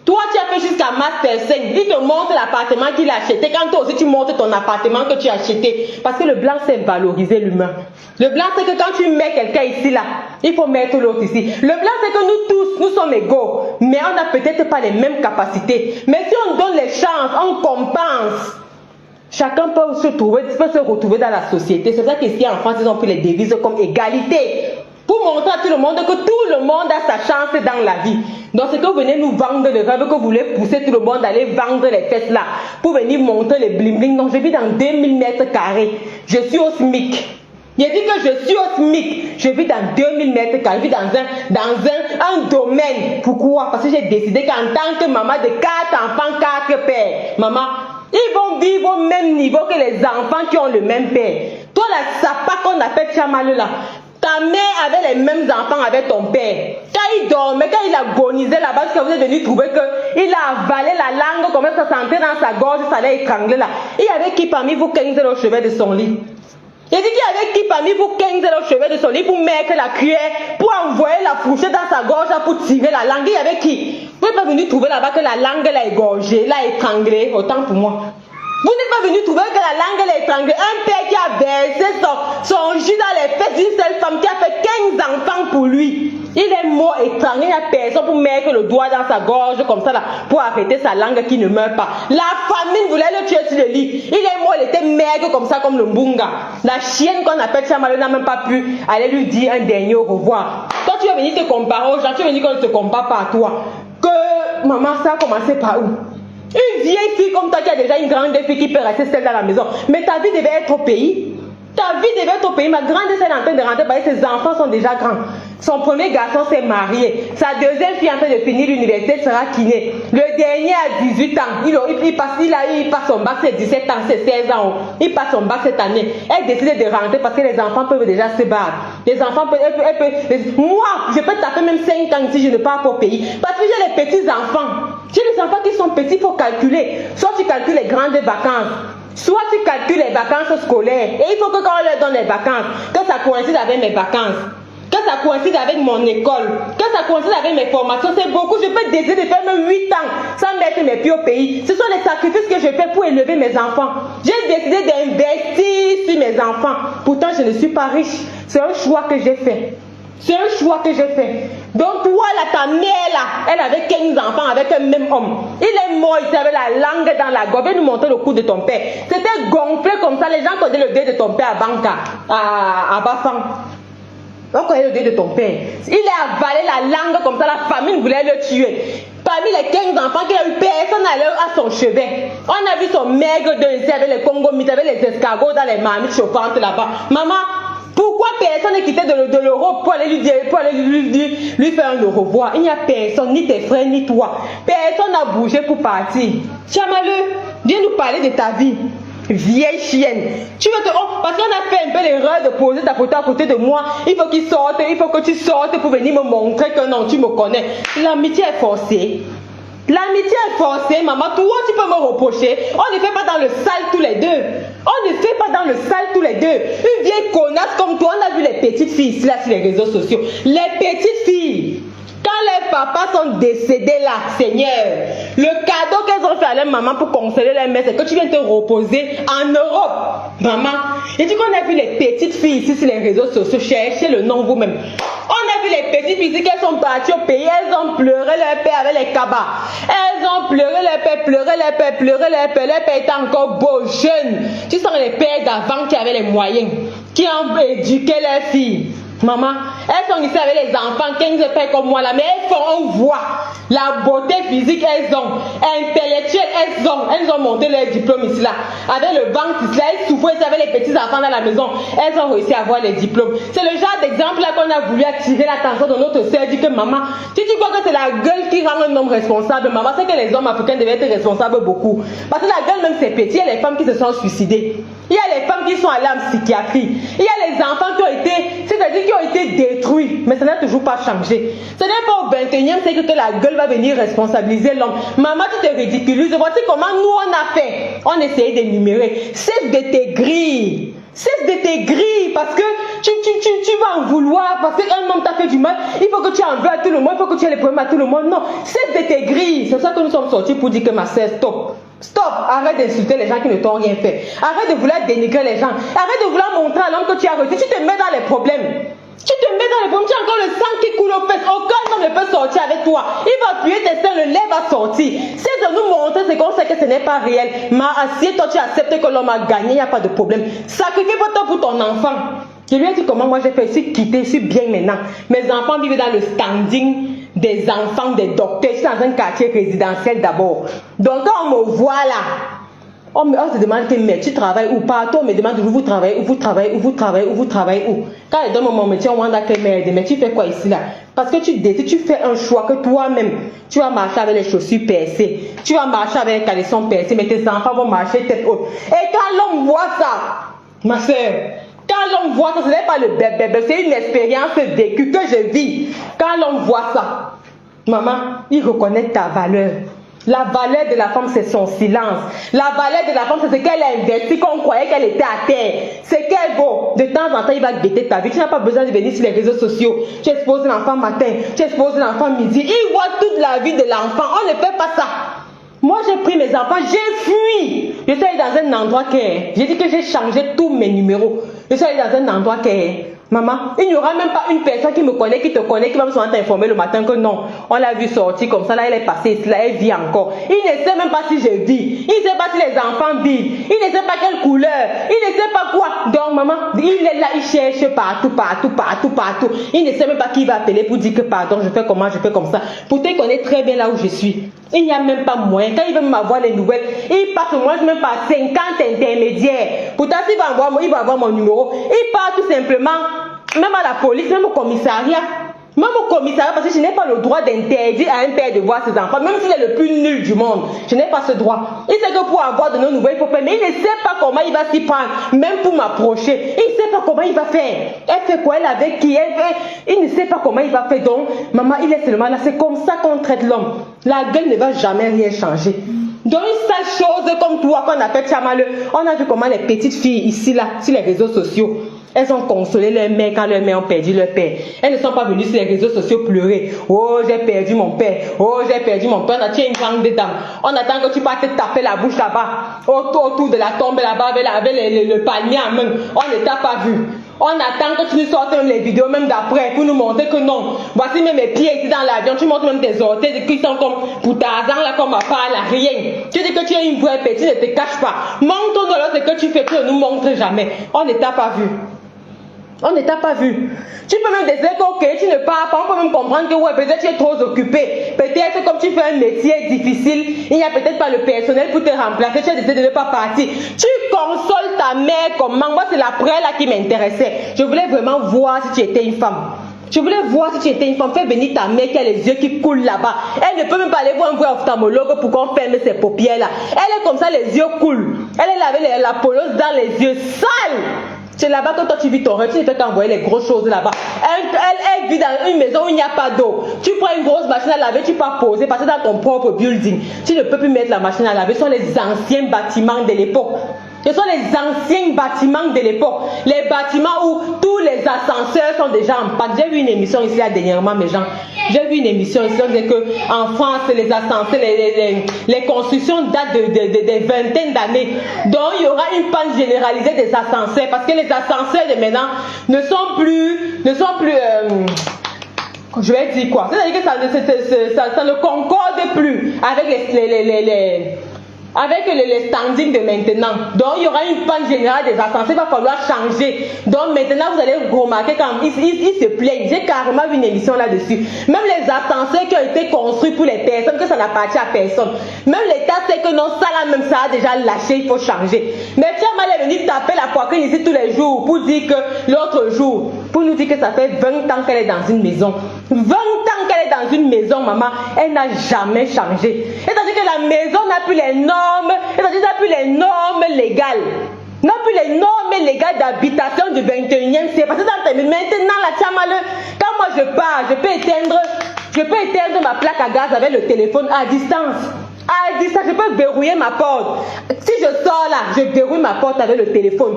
Toi, tu as fait jusqu'à Master 5. Il te montre l'appartement qu'il a acheté. Quand toi aussi, tu montres ton appartement que tu as acheté. Parce que le blanc, c'est valoriser l'humain. Le blanc, c'est que quand tu mets quelqu'un ici, là, il faut mettre l'autre ici. Le blanc, c'est que nous tous, nous sommes égaux. Mais on n'a peut-être pas les mêmes capacités. Mais si on donne les chances, on compense. Chacun peut se retrouver dans la société. C'est ça qu'ici en France, ils ont pris les devises comme égalité. Pour montrer à tout le monde que tout le monde a sa chance dans la vie. Donc c'est que vous venez nous vendre le rêve, que vous voulez pousser tout le monde à aller vendre les fesses là. Pour venir montrer les bling bling. Donc je vis dans 2000 mètres carrés. Je suis au SMIC. Il dit que je suis au SMIC. Je vis dans 2000 mètres carrés. Je vis dans un domaine. Pourquoi? Parce que j'ai décidé qu'en tant que maman de 4 enfants, 4 pères, maman, ils vont vivre au même niveau que les enfants qui ont le même père. Toi, la sapa qu'on appelle Chamalou là, ta mère avait les mêmes enfants avec ton père. Quand il dormait, quand il agonisait là-bas, parce que vous êtes venu trouver qu'il a avalé la langue, comme ça sentait dans sa gorge, ça allait étrangler là. Il y avait qui parmi vous 15 au chevet de son lit? Il dit qu'il y avait qui parmi vous 15 au chevet de son lit pour mettre la cuillère, pour envoyer la fourchette dans sa gorge pour tirer la langue? Il y avait qui? Vous n'êtes pas venu trouver là-bas que la langue l'a égorgée, l'a étranglée, autant pour moi. Vous n'êtes pas venu trouver que la langue l'a étranglée. Un père qui a versé son jus dans les fesses d'une seule femme qui a fait 15 enfants pour lui. Il est mort étranglé, il n'y a personne pour mettre le doigt dans sa gorge comme ça là, pour arrêter sa langue qui ne meurt pas. La famine voulait le tuer sur le lit. Il est mort, il était maigre comme ça, comme le mbunga. La chienne qu'on appelle Chamalou n'a même pas pu aller lui dire un dernier au revoir. Toi tu vas venir te comparer aux gens, tu vas venir qu'on ne te compare pas à toi. Que maman, ça a commencé par où? Une vieille fille comme toi qui a déjà une grande fille qui peut rester seule dans la maison. Mais ta vie devait être au pays. Ta vie devait être au pays. Ma grande sœur est en train de rentrer parce que ses enfants sont déjà grands. Son premier garçon s'est marié. Sa deuxième fille en train de finir l'université sera kiné. Le dernier a 18 ans. Il passe son bac, c'est 17 ans, c'est 16 ans. Il passe son bac cette année. Elle décide de rentrer parce que les enfants peuvent déjà se battre. Les enfants peuvent... Moi, je peux taper même 5 ans si je ne pars pas au pays. Parce que j'ai les petits enfants. J'ai les enfants qui sont petits, il faut calculer. Soit tu calcules les grandes vacances. Soit tu calcules les vacances scolaires. Et il faut que quand on leur donne les vacances, que ça coïncide avec mes vacances. Que ça coïncide avec mon école, que ça coïncide avec mes formations, c'est beaucoup. Je peux décider de faire même 8 ans sans mettre mes pieds au pays. Ce sont les sacrifices que je fais pour élever mes enfants. J'ai décidé d'investir sur mes enfants. Pourtant, je ne suis pas riche. C'est un choix que j'ai fait. C'est un choix que j'ai fait. Donc toi là, ta mère là, elle avait 15 enfants avec un même homme. Il est mort, il avait la langue dans la gorge. Viens nous montrer le cou de ton père. C'était gonflé comme ça. Les gens connaissaient le deuil de ton père à Banca, à Bafang. On connaît le deuil de ton père. Il a avalé la langue comme ça, la famille voulait le tuer. Parmi les 15 enfants qu'il a eu, personne à son chevet. On a vu son maigre de ici avec les Congo-Mythes, avec les escargots dans les marmites chauffantes là-bas. Maman, pourquoi personne n'est quitté de l'Europe pour aller lui faire un au revoir? Il n'y a personne, ni tes frères, ni toi. Personne n'a bougé pour partir. Chamaleux, viens nous parler de ta vie. Vieille chienne. Parce qu'on a fait un peu l'erreur de poser ta photo à côté de moi. Il faut qu'il sorte, il faut que tu sortes pour venir me montrer que non, tu me connais. L'amitié est forcée. L'amitié est forcée, maman. Toi, tu peux me reprocher. On ne fait pas dans le sale tous les deux. On ne fait pas dans le sale tous les deux. Une vieille connasse comme toi, on a vu les petites filles ici, là, sur les réseaux sociaux. Les petites filles. Quand les papas sont décédés là, Seigneur, le cadeau qu'elles ont fait à leur maman pour consoler leur mère, c'est que tu viens te reposer en Europe, maman. Et tu qu'on a vu les petites filles ici sur les réseaux sociaux, cherchez le nom vous-même. On a vu les petites filles ici qu'elles sont parties au pays, elles ont pleuré leur père avec les cabas. Elles ont pleuré leur père, pleuré leur père, pleuré leur père. Leur père était encore beau, jeune. Tu sens les pères d'avant qui avaient les moyens, qui ont éduqué leurs filles. Maman, elles sont ici avec les enfants, 15 pères comme moi là, mais elles font, on voit la beauté physique, elles ont, intellectuelle, elles ont monté leur diplôme ici là, avec le ventre ici là, elles souffraient avec les petits enfants dans la maison, elles ont réussi à avoir les diplômes. C'est le genre d'exemple là qu'on a voulu attirer l'attention de notre soeur, dit que maman, si tu crois que c'est la gueule qui rend un homme responsable, maman, c'est que les hommes africains devaient être responsables beaucoup. Parce que la gueule même c'est petit, il y a les femmes qui se sont suicidées, il y a les femmes qui sont allées en psychiatrie, il y a les enfants qui ont été, c'est-à-dire qui ont été détruits, mais ça n'a toujours pas changé. Ce n'est pas au 21e siècle que la gueule va venir responsabiliser l'homme. Maman, tu te ridiculises. Voici comment nous on a fait. On essayait d'énumérer. Cesse de tes grilles. Cesse de tes grilles parce que tu vas en vouloir parce qu'un homme t'a fait du mal. Il faut que tu en veux à tout le monde. Il faut que tu aies les problèmes à tout le monde. Non, cesse de tes grilles. C'est ça que nous sommes sortis pour dire que ma sœur, stop. Stop, arrête d'insulter les gens qui ne t'ont rien fait. Arrête de vouloir dénigrer les gens. Arrête de vouloir montrer à l'homme que tu as reçu. Tu te mets dans les problèmes. Tu te mets dans les problèmes. Tu as encore le sang qui coule aux fesses. Aucun homme ne peut sortir avec toi. Il va appuyer tes seins, le lait va sortir. C'est de nous montrer ce qu'on sait que ce n'est pas réel. Mais si toi tu acceptes que l'homme a gagné, il n'y a pas de problème. Sacrifie-toi pour ton enfant. Je lui ai dit comment moi j'ai fait. Je suis quittée, je suis bien maintenant. Mes enfants vivent dans le standing des enfants des docteurs. Je suis dans un quartier résidentiel d'abord. Donc quand on me voit là, on se demande que mais tu travailles où? Partout on me demande où vous travaillez, où vous travaillez, où vous travaillez, où vous travaillez, où. Quand je donne mon métier, on me demande que mais tu fais quoi ici là? Parce que tu fais un choix que toi-même, tu vas marcher avec les chaussures percées, tu vas marcher avec les caleçons percés, mais tes enfants vont marcher tête haute. Et quand l'homme voit ça, ma soeur, quand l'homme voit ça, ce n'est pas le bébé, c'est une expérience vécue que je vis. Quand l'homme voit ça, maman, il reconnaît ta valeur. La valeur de la femme, c'est son silence. La valeur de la femme, c'est ce qu'elle a investi, qu'on croyait qu'elle était à terre. C'est qu'elle vaut. De temps en temps, il va guetter ta vie. Tu n'as pas besoin de venir sur les réseaux sociaux. Tu exposes l'enfant matin, tu exposes l'enfant midi. Il voit toute la vie de l'enfant. On ne fait pas ça. Moi, j'ai pris mes enfants, j'ai fui. Je suis allée dans un endroit j'ai dit que j'ai changé tous mes numéros. Je suis allée dans un endroit maman, il n'y aura même pas une personne qui me connaît, qui te connaît, qui va me t'informer le matin que non, on l'a vu sortir comme ça, là, elle est passée ici, là, elle vit encore. Il ne sait même pas si je vis. Il ne sait pas si les enfants vivent. Il ne sait pas quelle couleur. Il ne sait pas quoi. Donc, maman, il est là, il cherche partout. Il ne sait même pas qui va appeler pour dire que pardon, je fais comment, je fais comme ça. Pourtant, il connaît très bien là où je suis. Il n'y a même pas moyen. Quand il veut m'avoir les nouvelles, il passe au moins même pas 50 intermédiaires. Pourtant, s'il va avoir, il va avoir mon numéro. Il part tout simplement, même à la police, même au commissariat. Même au commissariat, parce que je n'ai pas le droit d'interdire à un père de voir ses enfants, même s'il est le plus nul du monde. Je n'ai pas ce droit. Il sait que pour avoir de nos nouvelles, il faut faire, mais il ne sait pas comment il va s'y prendre, même pour m'approcher. Il ne sait pas comment il va faire. Elle fait quoi? Elle avec qui? Il ne sait pas comment il va faire. Donc, maman, il est seulement là. C'est comme ça qu'on traite l'homme. La gueule ne va jamais rien changer. Donc, une sale chose comme toi qu'on appelle Tchamaleux, on a vu comment les petites filles ici, là, sur les réseaux sociaux, elles ont consolé leur mère quand leur mère ont perdu leur père. Elles ne sont pas venues sur les réseaux sociaux pleurer. Oh, j'ai perdu mon père. Oh, j'ai perdu mon père. On a une grande dame. On attend que tu partes te taper la bouche là-bas, autour de la tombe là-bas, avec le palmier en main. On ne t'a pas vu. On attend que tu nous sortes même les vidéos même d'après pour nous montrer que non. Voici même mes pieds ici dans l'avion. Tu montres même tes orteils qui sont comme pour Tarzan là comme à part là, rien. Tu dis que tu es une vraie petite, ne te cache pas. Montre-nous alors ce que tu fais, tu ne nous montres jamais. On ne t'a pas vu. On ne t'a pas vu. Tu peux même décider que ok, tu ne pars pas. On peut même comprendre que ouais, peut-être tu es trop occupé. Peut-être comme tu fais un métier difficile, il n'y a peut-être pas le personnel pour te remplacer. Tu as décidé de ne pas partir. Tu consoles ta mère comment? Moi, c'est l'après là qui m'intéressait. Je voulais vraiment voir si tu étais une femme. Je voulais voir si tu étais une femme. Fais venir ta mère qui a les yeux qui coulent là-bas. Elle ne peut même pas aller voir un vrai ophtalmologue pour qu'on ferme ses paupières là. Elle est comme ça, les yeux coulent. Elle est avec la pelouse dans les yeux sales. C'est là-bas que toi tu vis ton rêve, tu ne fais qu'envoyer les grosses choses là-bas. Elle vit dans une maison où il n'y a pas d'eau. Tu prends une grosse machine à laver, tu pars poser, parce que dans ton propre building, tu ne peux plus mettre la machine à laver. Ce sont les anciens bâtiments de l'époque. Ce sont les anciens bâtiments de l'époque. Les bâtiments où tous les ascenseurs sont déjà en panne. J'ai vu une émission ici là dernièrement, mes gens. J'ai vu une émission ici, on disait qu'en France, les ascenseurs, les constructions datent des vingtaines d'années. Donc, il y aura une panne généralisée des ascenseurs. Parce que les ascenseurs de maintenant ne sont plus je vais dire quoi? C'est-à-dire que ça ne concorde plus avec les standings de maintenant. Donc il y aura une panne générale des ascenseurs, il va falloir changer. Donc maintenant vous allez remarquer quand ils se plaignent. J'ai carrément vu une émission là-dessus. Même les ascenseurs qui ont été construits pour les personnes, que ça n'appartient à personne. Même l'État sait que non, ça là même ça a déjà lâché, il faut changer. Mais Tchama est venu taper la poitrine ici tous les jours pour dire que l'autre jour, pour nous dire que ça fait 20 ans qu'elle est dans une maison. 20 ans qu'elle est dans une maison, maman, elle n'a jamais changé. C'est-à-dire que la maison n'a plus les normes. C'est-à-dire n'a plus les normes légales. N'a plus les normes légales d'habitation du 21e siècle. Parce que maintenant, la Tchamaleux, quand moi je pars, je peux éteindre ma plaque à gaz avec le téléphone à distance. À distance, je peux verrouiller ma porte. Si je sors là, je verrouille ma porte avec le téléphone.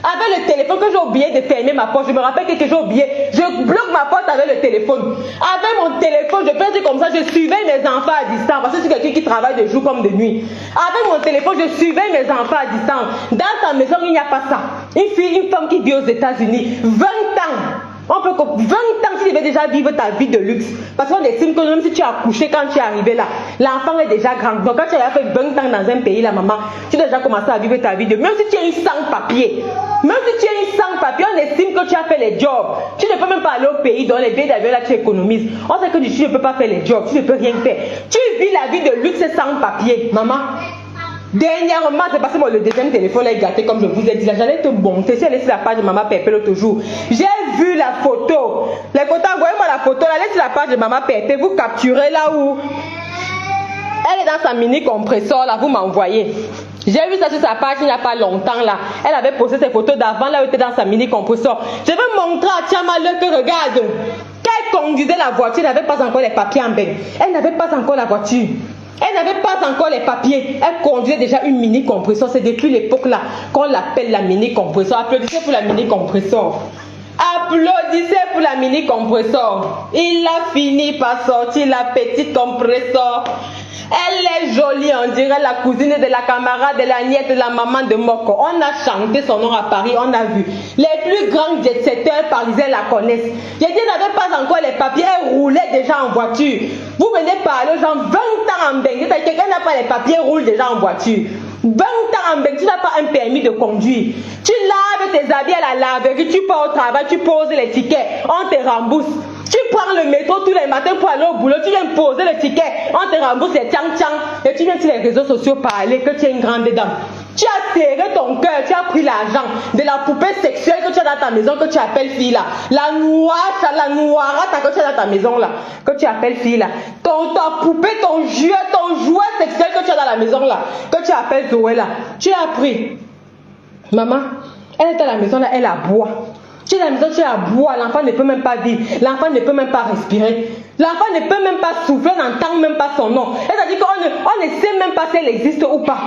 Avec le téléphone que j'ai oublié de fermer ma porte, je me rappelle que j'ai oublié, je bloque ma porte avec le téléphone. Avec mon téléphone, je peux dire comme ça, je surveille mes enfants à distance. Parce que c'est quelqu'un qui travaille de jour comme de nuit. Avec mon téléphone, je surveille mes enfants à distance. Dans ta maison, il n'y a pas ça. Une femme qui vit aux États-Unis, 20 ans. On peut 20 ans, tu devais déjà vivre ta vie de luxe. Parce qu'on estime que même si tu as accouché quand tu es arrivé là, l'enfant est déjà grand. Donc quand tu as fait 20 ans dans un pays, la maman, tu dois déjà commencer à vivre ta vie de... Même si tu es une sans-papier, on estime que tu as fait les jobs. Tu ne peux même pas aller au pays dans les billets d'avion là, tu économises. On sait que tu ne peux pas faire les jobs, tu ne peux rien faire. Tu vis la vie de luxe sans papier, maman. Dernièrement, c'est parce que le deuxième téléphone est gâté, comme je vous ai dit là. J'allais te monter. Si elle est sur la page de Maman Pépé l'autre jour, j'ai vu la photo. Les photos, envoyez-moi la photo. Là, elle est sur la page de Maman Pépé. Vous capturez là où elle est dans sa mini compresseur là. Vous m'envoyez. J'ai vu ça sur sa page il n'y a pas longtemps là. Elle avait posté ses photos d'avant là où elle était dans sa mini compresseur. Je vais montrer à Tchamaleux que regarde. Quand elle conduisait la voiture, elle n'avait pas encore les papiers en bain. Elle n'avait pas encore la voiture. Elle n'avait pas encore les papiers. Elle conduisait déjà une mini compresseur. C'est depuis l'époque là qu'on l'appelle la mini compresseur. Applaudissez pour la mini compresseur. Applaudissez pour la mini compresseur. Il a fini par sortir la petite compresseur. Elle est jolie, on dirait la cousine de la camarade, de la nièce de la maman de Moko. On a chanté son nom à Paris, on a vu. Les plus grands jet-setteurs parisiens la connaissent. J'ai dit, elle n'avait pas encore les papiers, elle roulait déjà en voiture. Vous venez parler aux gens 20 ans en Bengue. Quelqu'un n'a pas les papiers, roule déjà en voiture. 20 ans en Bengue, tu n'as pas un permis de conduire. Tu laves tes habits à la laverie, tu pars au travail, tu poses les tickets, on te rembourse. Tu prends le métro tous les matins pour aller au boulot, tu viens poser le ticket, on te rembourse les tchang-tchang et tu viens sur les réseaux sociaux parler que tu es une grande dame. Tu as serré ton cœur, tu as pris l'argent de la poupée sexuelle que tu as dans ta maison, que tu appelles fille là. La noirette que tu as dans ta maison là, que tu appelles fille là. Ta poupée, ton jouet sexuel que tu as dans la maison là, que tu appelles Zoé là. Tu as pris. Maman, elle est à la maison là, elle aboie. Tu es à la maison, tu aboies, l'enfant ne peut même pas vivre, l'enfant ne peut même pas respirer, l'enfant ne peut même pas souffler, on n'entend même pas son nom. C'est-à-dire qu'on ne sait même pas si elle existe ou pas.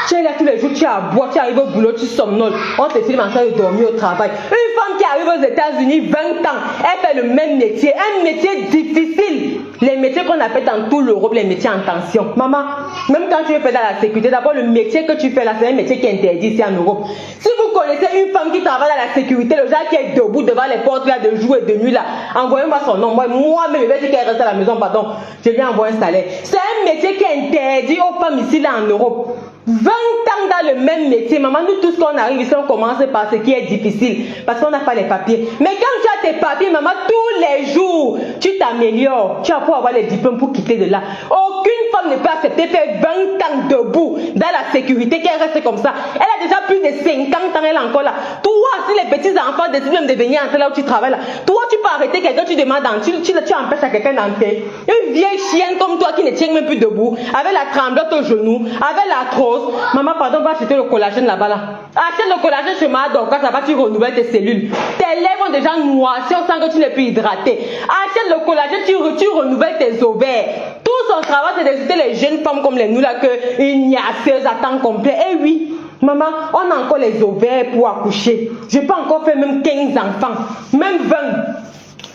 Tu es là tous les jours, tu aboies, tu arrives au boulot, tu somnoles, on te filme en train de dormir au travail. Une femme qui arrive aux États-Unis, 20 ans, elle fait le même métier, un métier difficile. Les métiers qu'on appelle dans tout l'Europe, les métiers en tension. Maman, même quand tu fais dans la sécurité, d'abord le métier que tu fais là, c'est un métier qui est interdit ici en Europe. Si vous connaissez une femme qui travaille dans la sécurité, le genre qui est debout devant les portes là de jour et de nuit là, envoyez-moi son nom. Moi-même, je vais dire qu'elle reste à la maison, pardon, je lui envoie un salaire. C'est un métier qui est interdit aux femmes ici là en Europe. 20 ans dans le même métier, maman, nous tous quand on arrive ici, on commence par ce qui est difficile, parce qu'on n'a pas les papiers. Mais quand tu as tes papiers, maman, tous les jours, tu t'améliores, tu as pour avoir les diplômes pour quitter de là. Aucune femme ne peut accepter de faire 20 ans debout dans la sécurité, qu'elle reste comme ça. Elle a déjà plus de 50 ans, elle est encore là. Toi, si les petits enfants décident même de venir entrer là où tu travailles là, toi, tu peux arrêter quelqu'un, tu demandes, tu empêches à quelqu'un d'entrer. Une vieille chienne comme toi qui ne tient même plus debout, avec la tremblote au genou, avec la trousse. Maman, pardon, va acheter le collagène là-bas là. Achète le collagène chez Madon, quand ça va, tu renouvelles tes cellules. Tes lèvres ont déjà noirci, on sent que tu n'es plus hydraté. Achète le collagène, tu renouvelles tes ovaires. Tout son travail, c'est d'éviter les jeunes femmes comme les nous là, que une niaiseuse à temps complet. Eh oui, maman, on a encore les ovaires pour accoucher. Je peux encore faire même 15 enfants, même 20.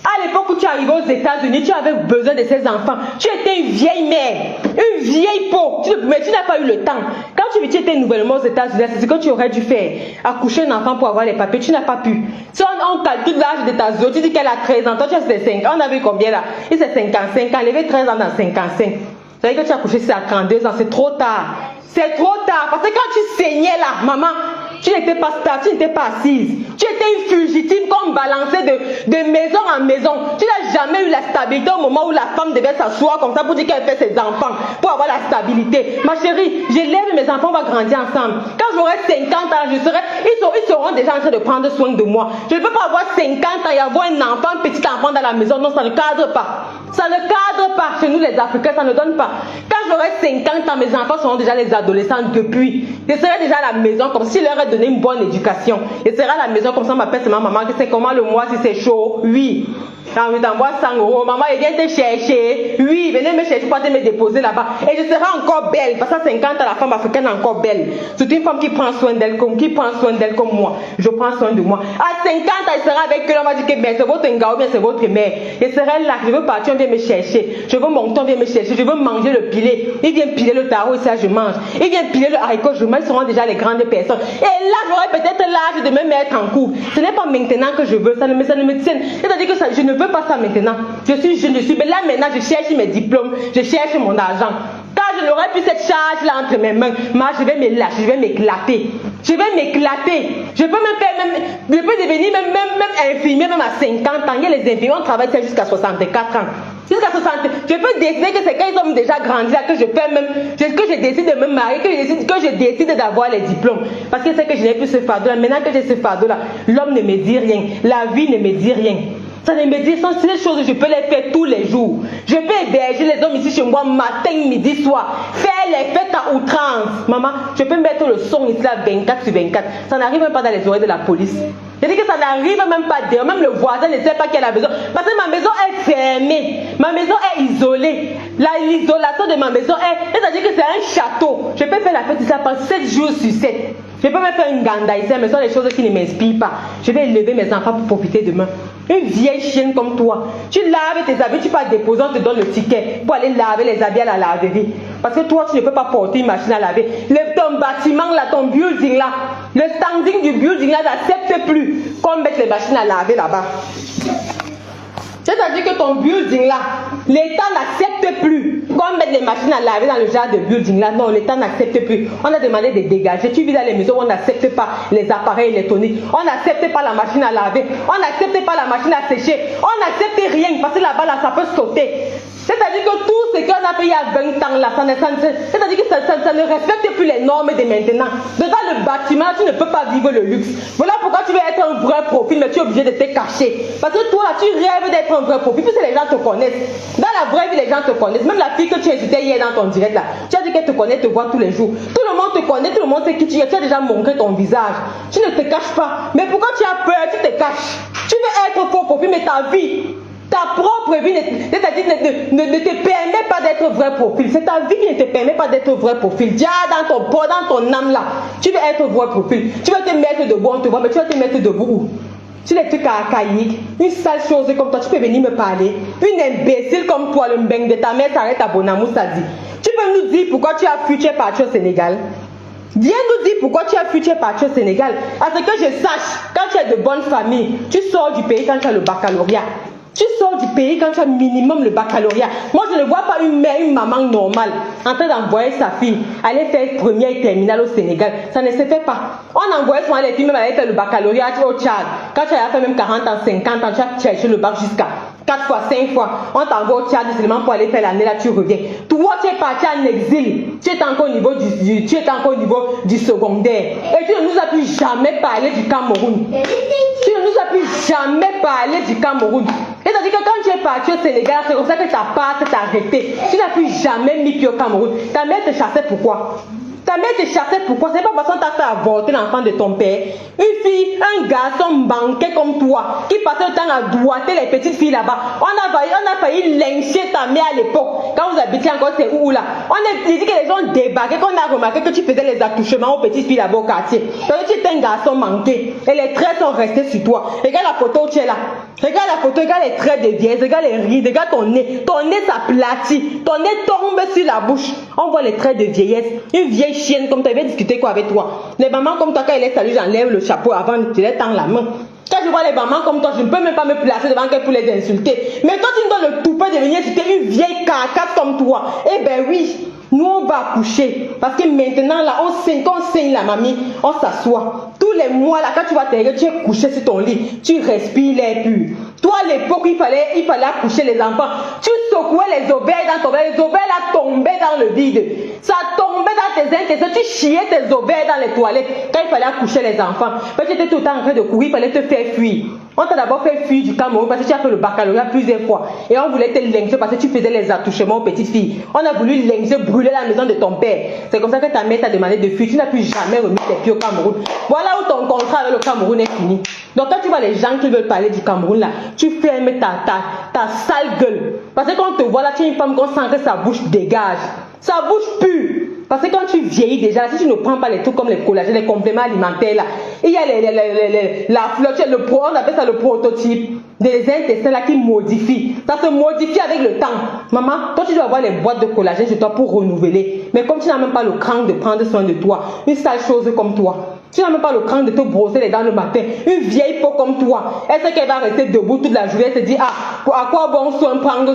À l'époque où tu arrivais aux États-Unis, tu avais besoin de ces enfants. Tu étais une vieille mère, une vieille peau, mais tu n'as pas eu le temps. Quand tu étais nouvellement aux États-Unis, c'est ce que tu aurais dû faire. Accoucher un enfant pour avoir les papiers, tu n'as pas pu. Si on calcule l'âge de ta zoé, tu dis qu'elle a 13 ans, toi tu as 5 ans, on a vu combien là? Il c'est 55 ans, elle avait 13 ans dans 55. Ça veut dire que tu as accouché à 32 ans, c'est trop tard. C'est trop tard, parce que quand tu saignais là, maman, tu n'étais pas stable, tu n'étais pas assise. Tu étais une fugitive qu'on balançait de maison en maison. Tu n'as jamais eu la stabilité au moment où la femme devait s'asseoir comme ça pour dire qu'elle fait ses enfants, pour avoir la stabilité. Ma chérie, j'élève mes enfants, on va grandir ensemble. Quand j'aurai 50 ans, ils seront déjà en train de prendre soin de moi. Je ne peux pas avoir 50 ans et avoir un enfant, un petit enfant dans la maison. Non, ça ne cadre pas. Ça ne cadre pas. Chez nous les Africains, ça ne donne pas. Quand j'aurai 50 ans, mes enfants seront déjà les adolescents depuis. Je serai déjà à la maison comme si leur donné une bonne éducation. Je serai à la maison comme ça, on m'appelle ma maman, que c'est comment le mois si c'est chaud? Oui. Quand je t'envoie 100 €, maman, il vient te chercher. Oui, venez me chercher pour te me déposer là-bas. Et je serai encore belle. Parce que 50 ans, la femme africaine est encore belle. C'est une femme qui prend soin d'elle comme moi. Je prends soin de moi. À 50 ans, elle sera avec eux. On va dire que ben, c'est votre ngao, bien c'est votre mère. Je serai là. Je veux partir, on vient me chercher. Je veux monter, on vient me chercher. Je veux manger le pilet. Il vient piler le tarot et ça, je mange. Il vient piler le haricot, je mange. Ils seront déjà les grandes personnes. Et là, j'aurai peut-être l'âge de me mettre en couple. Ce n'est pas maintenant que je veux. Ça ne me tienne. C'est-à-dire que ça, je ne veux pas ça maintenant. Je suis jeune, mais là maintenant, je cherche mes diplômes. Je cherche mon argent. Quand je n'aurai plus cette charge là entre mes mains, je vais me lâcher, je vais m'éclater. Je vais m'éclater. Je peux même faire, je peux devenir même infirmier, même à 50 ans. Il y a les infirmiers, on travaille jusqu'à 64 ans. Jusqu'à 60 ans. Je peux décider que c'est quand ils ont déjà grandi là, que je fais même, que je décide de me marier, que je décide d'avoir les diplômes. Parce que c'est que je n'ai plus ce fardeau là. Maintenant que j'ai ce fardeau là, l'homme ne me dit rien. La vie ne me dit rien. Ça ne me dit, c'est des choses que je peux les faire tous les jours. Je peux héberger les hommes ici chez moi matin, midi, soir. Faire les fêtes à outrance. Maman, je peux mettre le son ici là 24 sur 24. Ça n'arrive même pas dans les oreilles de la police. Je dis que ça n'arrive même pas derrière. Même le voisin ne sait pas qu'il y a la maison. Parce que ma maison est fermée. Ma maison est isolée. L'isolation de ma maison est... C'est-à-dire que c'est un château. Je peux faire la fête ici pendant 7 jours sur 7. Je peux même faire une ganda ici, mais ce sont des choses qui ne m'inspirent pas. Je vais élever mes enfants pour profiter demain. Une vieille chienne comme toi, tu laves tes habits, tu peux déposer, on te donne le ticket pour aller laver les habits à la laverie. Parce que toi, tu ne peux pas porter une machine à laver. Ton bâtiment là, ton building là, le standing du building là n'accepte plus qu'on mette les machines à laver là-bas. C'est-à-dire que ton building là, l'État n'accepte n'accepte plus qu'on mette les machines à laver dans le genre de building là. Non, l'État n'accepte plus. On a demandé de dégager. Tu vis dans les maisons où on n'accepte pas les appareils électroniques. On n'accepte pas la machine à laver. On n'accepte pas la machine à sécher. On n'accepte rien parce que là-bas, là, ça peut sauter. C'est-à-dire que tout ce qu'on a fait il y a 20 ans là, c'est-à-dire que ça ne respecte plus les normes de maintenant. Dans le bâtiment, tu ne peux pas vivre le luxe. Voilà pourquoi tu veux être un vrai profil, mais tu es obligé de te cacher. Parce que toi, tu rêves d'être un vrai profil, puisque les gens te connaissent. Dans la vraie vie, les gens te connaissent. Même la fille que tu as insultée hier dans ton direct là, tu as dit qu'elle te connaît, te voit tous les jours. Tout le monde te connaît, tout le monde sait qui tu es. Tu as déjà montré ton visage. Tu ne te caches pas. Mais pourquoi tu as peur? Tu te caches. Tu veux être faux profil, mais ta vie, ta propre vie, c'est-à-dire ne te permet pas d'être vrai profil. C'est ta vie qui ne te permet pas d'être vrai profil. Déjà dans ton âme là, tu veux être vrai profil. Tu veux te mettre debout, on te voit, mais tu vas te mettre debout où? Tu es trucs archaïques, une sale chose comme toi, tu peux venir me parler. Une imbécile comme toi, le mbeng de ta mère s'arrête à Bonamou, ça dit. Tu peux nous dire pourquoi tu as fui, tu es parti au Sénégal? Viens nous dire pourquoi tu as fui, tu es parti au Sénégal. À ce que je sache, quand tu es de bonne famille, tu sors du pays quand tu as le baccalauréat. Tu sors du pays quand tu as minimum le baccalauréat. Moi, je ne vois pas une mère, une maman normale en train d'envoyer sa fille aller faire première et terminale au Sénégal. Ça ne se fait pas. On envoyait souvent les filles même aller faire le baccalauréat au Tchad. Quand tu as fait même 40 ans, 50 ans, tu as cherché le bac jusqu'à 4 fois, 5 fois. On t'envoie au Tchad seulement pour aller faire l'année, là tu reviens. Toi, tu es parti en exil. Tu es encore au niveau du secondaire. Et tu ne nous as plus jamais parlé du Cameroun. Tu ne nous as plus jamais parlé du Cameroun. C'est-à-dire que quand tu es parti au Sénégal, c'est comme ça que ta part s'est arrêtée. Tu n'as plus jamais mis pied au Cameroun. Ta mère te chassait pourquoi? Ta mère te chassait pourquoi? C'est pas parce qu'on t'a fait avorter l'enfant de ton père. Une fille, un garçon banqué comme toi, qui passait le temps à doigter les petites filles là-bas. On a failli lyncher ta mère à l'époque. Quand vous habitiez encore, c'est où là? On a dit que les gens débarquaient, qu'on a remarqué que tu faisais les attouchements aux petites filles là-bas au quartier. Donc tu étais un garçon manqué. Et les traits sont restés sur toi. Regarde la photo où tu es là. Regarde la photo, regarde les traits de vieillesse, regarde les rides, regarde ton nez. Ton nez s'aplatit. Ton nez tombe sur la bouche. On voit les traits de vieillesse. Une vieille chienne comme tu avais discuté quoi avec toi. Les mamans comme toi, quand elle est salue, j'enlève le chapeau avant de te les tendre la main. Quand je vois les mamans comme toi, je ne peux même pas me placer devant qu'elles pour les insulter. Mais toi, tu me donnes le toupet de venir insulter une vieille carcasse comme toi. Eh ben oui, nous on va accoucher. Parce que maintenant, là, quand on saigne la mamie, on s'assoit. Tous les mois, là, quand tu vas t'arrêter, tu es couché sur ton lit. Tu respires l'air pur. Toi, à l'époque, il fallait accoucher les enfants. Tu secouais les ovaires dans ton verre. Les ovaires, là, tombaient dans le vide. Ça tombait dans tes intestins. Tu chiais tes ovaires dans les toilettes. Quand il fallait accoucher les enfants. Parce que tu étais tout le temps en train de courir, il fallait te faire fuir. On t'a d'abord fait fuir du Cameroun parce que tu as fait le baccalauréat plusieurs fois. Et on voulait te lyncher parce que tu faisais les attouchements aux petites filles. On a voulu lyncher, brûler la maison de ton père. C'est comme ça que ta mère t'a demandé de fuir. Tu n'as plus jamais remis tes pieds au Cameroun. Voilà où ton contrat avec le Cameroun est fini. Donc quand tu vois les gens qui veulent parler du Cameroun là, tu fermes ta sale gueule. Parce que quand on te voit là, tu es une femme qu'on sent que sa bouche dégage. Sa bouche pue. Parce que quand tu vieillis déjà, si tu ne prends pas les trucs comme les collagènes, les compléments alimentaires là, il y a la fleur, on appelle ça le prototype des intestins là qui modifient. Ça se modifie avec le temps. Maman, toi tu dois avoir les boîtes de collagène chez toi pour renouveler. Mais comme tu n'as même pas le cran de prendre soin de toi, une sale chose comme toi, tu n'as même pas le cran de te brosser les dents le matin, une vieille peau comme toi, est-ce qu'elle va rester debout toute la journée et se dire, à quoi bon prendre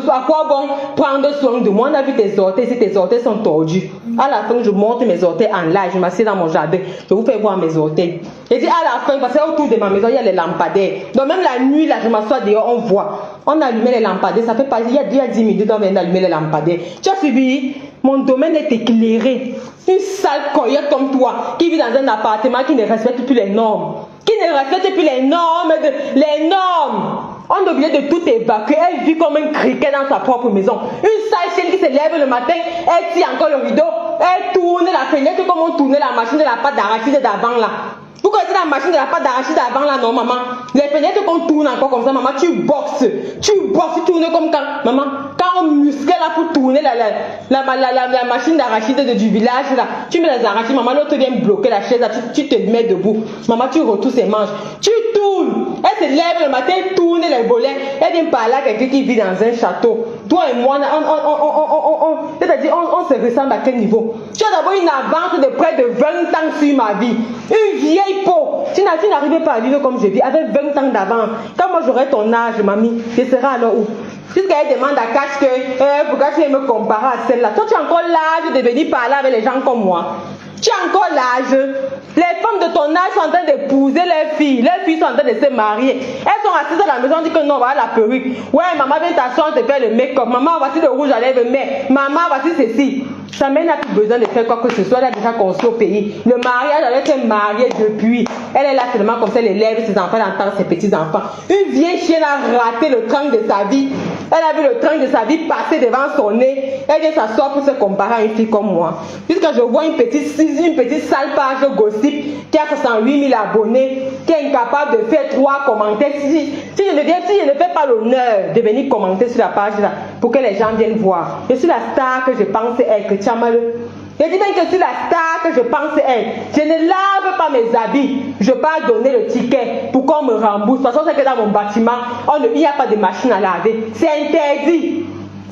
soin de moi? On a vu tes orteils, si tes orteils sont tordus. À la fin, je monte mes orteils en live, je m'assieds dans mon jardin, je vous fais voir mes orteils. Et dis à la fin, parce qu'autour de ma maison, il y a les lampadaires. Donc même la nuit, là, je m'assois dehors, on voit. On allumait les lampadaires, ça fait pas, il y a 10 minutes, on vient d'allumer les lampadaires. Tu as suivi? Mon domaine est éclairé. Une sale coyote comme toi, qui vit dans un appartement qui ne respecte plus les normes. Qui ne respecte plus les normes. Les normes. On est obligé de tout évacuer. Elle vit comme un criquet dans sa propre maison. Une sale chienne qui se lève le matin, elle tire encore le rideau, elle tourne la fenêtre comme on tournait la machine de la pâte d'arachide d'avant là. Vous connaissez la machine de la pâte d'arachide d'avant là, non maman? Les fenêtres qu'on tourne encore comme ça, maman, tu boxes, tu tournes comme quand, maman, quand on musclait là pour tourner la machine d'arachide du village là, tu mets les arachides, maman, l'autre vient bloquer la chaise là, tu te mets debout, maman, tu retournes ses manches, tu tournes, elle se lève le matin, elle tourne les volets, elle vient parler à quelqu'un qui vit dans un château. Toi et moi, c'est-à-dire, on se ressemble à quel niveau? Tu as d'abord une avance de près de 20 ans sur ma vie, une vieille peau. Tu n'arrivais pas à vivre comme je vis, avec 20 ans d'avance. Quand moi j'aurai ton âge, mamie, je serai alors où? Jusqu'à elle demande à Cash que pourquoi tu veux me comparer à celle-là. Toi, tu as encore l'âge de venir parler avec les gens comme moi. Tu as encore l'âge. Les femmes de ton âge sont en train d'épouser leurs filles. Leurs filles sont en train de se marier. Elles sont assises à la maison, disent que non, voilà la perruque. Ouais, maman, viens t'asseoir, on te fait le make-up. Maman, voici le rouge à lèvres, mais maman, voici ceci. Sa mère n'a plus besoin de faire quoi que ce soit. Elle a déjà construit au pays. Le mariage, elle était mariée depuis. Elle est là seulement comme ça, elle élève ses enfants, elle entend ses petits-enfants. Une vieille chienne a raté le train de sa vie. Elle a vu le train de sa vie passer devant son nez. Elle vient s'asseoir pour se comparer à une fille comme moi. Jusqu'à je vois une petite sale page gossip qui a 68 000 abonnés, qui est incapable de faire 3 commentaires. Si je ne fais pas l'honneur de venir commenter sur la page là, pour que les gens viennent voir. Je suis la star que je pense être. Tchamaleux. Je dis bien que je suis la star que je pense être. Je ne lave pas mes habits. Je peux pas donner le ticket pour qu'on me rembourse. De toute façon, c'est que dans mon bâtiment, il n'y a pas de machine à laver. C'est interdit.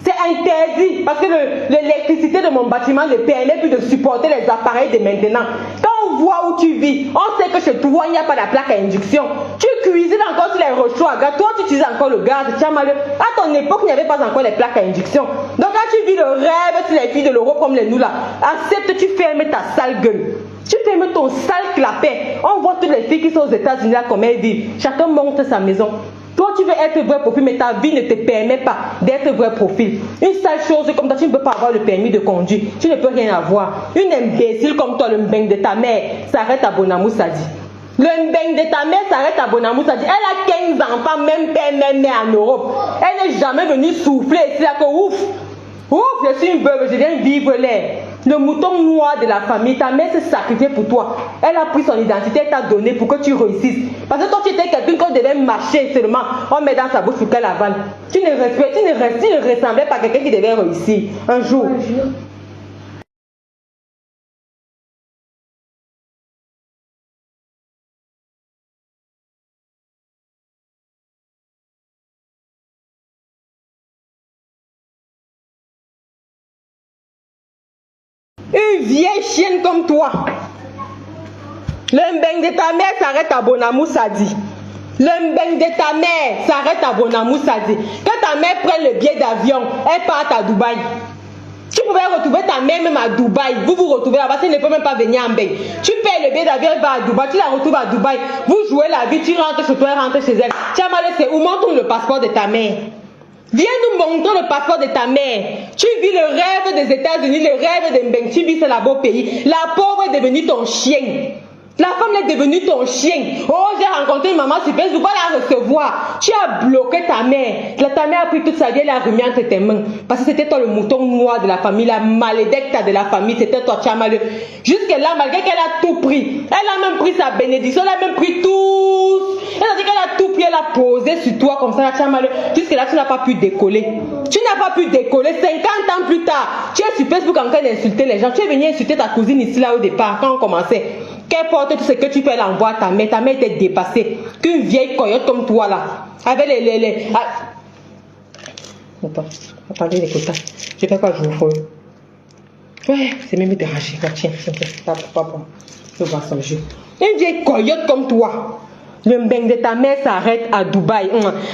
C'est interdit parce que l'électricité de mon bâtiment ne permet plus de supporter les appareils de maintenant. Quand on voit où tu vis, on sait que chez toi, il n'y a pas la plaque à induction. Tu cuisines encore sur les réchauds à gaz. Toi, tu utilises encore le gaz. Tu as mal. À ton époque, il n'y avait pas encore les plaques à induction. Donc, quand tu vis le rêve sur les filles de l'Europe comme les nous là, accepte, tu fermes ta sale gueule. Tu fermes ton sale clapet. On voit toutes les filles qui sont aux États-Unis là comme elles vivent. Chacun monte sa maison. Toi, tu veux être vrai profil, mais ta vie ne te permet pas d'être vrai profil. Une sale chose comme ça, tu ne peux pas avoir le permis de conduire. Tu ne peux rien avoir. Une imbécile comme toi, le mbeng de ta mère, s'arrête à Bonamou Sadi. Le mbeng de ta mère s'arrête à Bonamou Sadi. Elle a 15 enfants, même père, même mère en Europe. Elle n'est jamais venue souffler. C'est là que ouf, je suis une veuve, je viens vivre l'air. Le mouton noir de la famille, ta mère s'est sacrifiée pour toi. Elle a pris son identité, elle t'a donné pour que tu réussisses. Parce que toi, tu étais quelqu'un qu'on devait marcher seulement. On met dans sa bouche pour qu'elle avale. Tu ne ressemblais pas à quelqu'un qui devait réussir un jour. Une vieille chienne comme toi. Le mbeng de ta mère s'arrête à Bonamou Sadi. Le mbeng de ta mère s'arrête à Bonamou Sadi. Quand ta mère prend le billet d'avion, elle part à Dubaï. Tu pouvais retrouver ta mère même à Dubaï. Vous vous retrouvez là-bas, tu ne peux même pas venir en mbeng. Tu payes le billet d'avion, elle va à Dubaï, tu la retrouves à Dubaï. Vous jouez la vie, tu rentres chez toi, elle rentre chez elle. Tiens, c'est où montre le passeport de ta mère. Viens nous montrer le passeport de ta mère. Tu vis le rêve des États-Unis, le rêve de Mbeng. Tu vis ce là-bas pays. La pauvre est devenue ton chien. La femme est devenue ton chien. Oh, j'ai rencontré une maman super, je ne peux pas la recevoir. Tu as bloqué ta mère. Ta mère a pris toute sa vie, elle a remis entre tes mains. Parce que c'était toi le mouton noir de la famille, la malédicte de la famille. C'était toi, tu as malheur. Jusqu'à là, malgré qu'elle a tout pris. Elle a même pris sa bénédiction, elle a même pris tout. Elle a dit qu'elle a tout pris, elle a posé sur toi comme ça, tu as malheur. Jusqu'à là, tu n'as pas pu décoller. Tu n'as pas pu décoller. 50 ans plus tard, tu es sur Facebook en train d'insulter les gens. Tu es venu insulter ta cousine ici, là, au départ, quand on commençait. Qu'importe tout ce que tu fais l'envoi à ta mère était dépassée. Qu'une vieille coyote comme toi là, avec les... Attendez les quotas. Je fais quoi je vous fais. Ouais, c'est même dérangé. Tiens, je vais son jeu. Une vieille coyote comme toi. Le mbeng de ta mère s'arrête à Dubaï,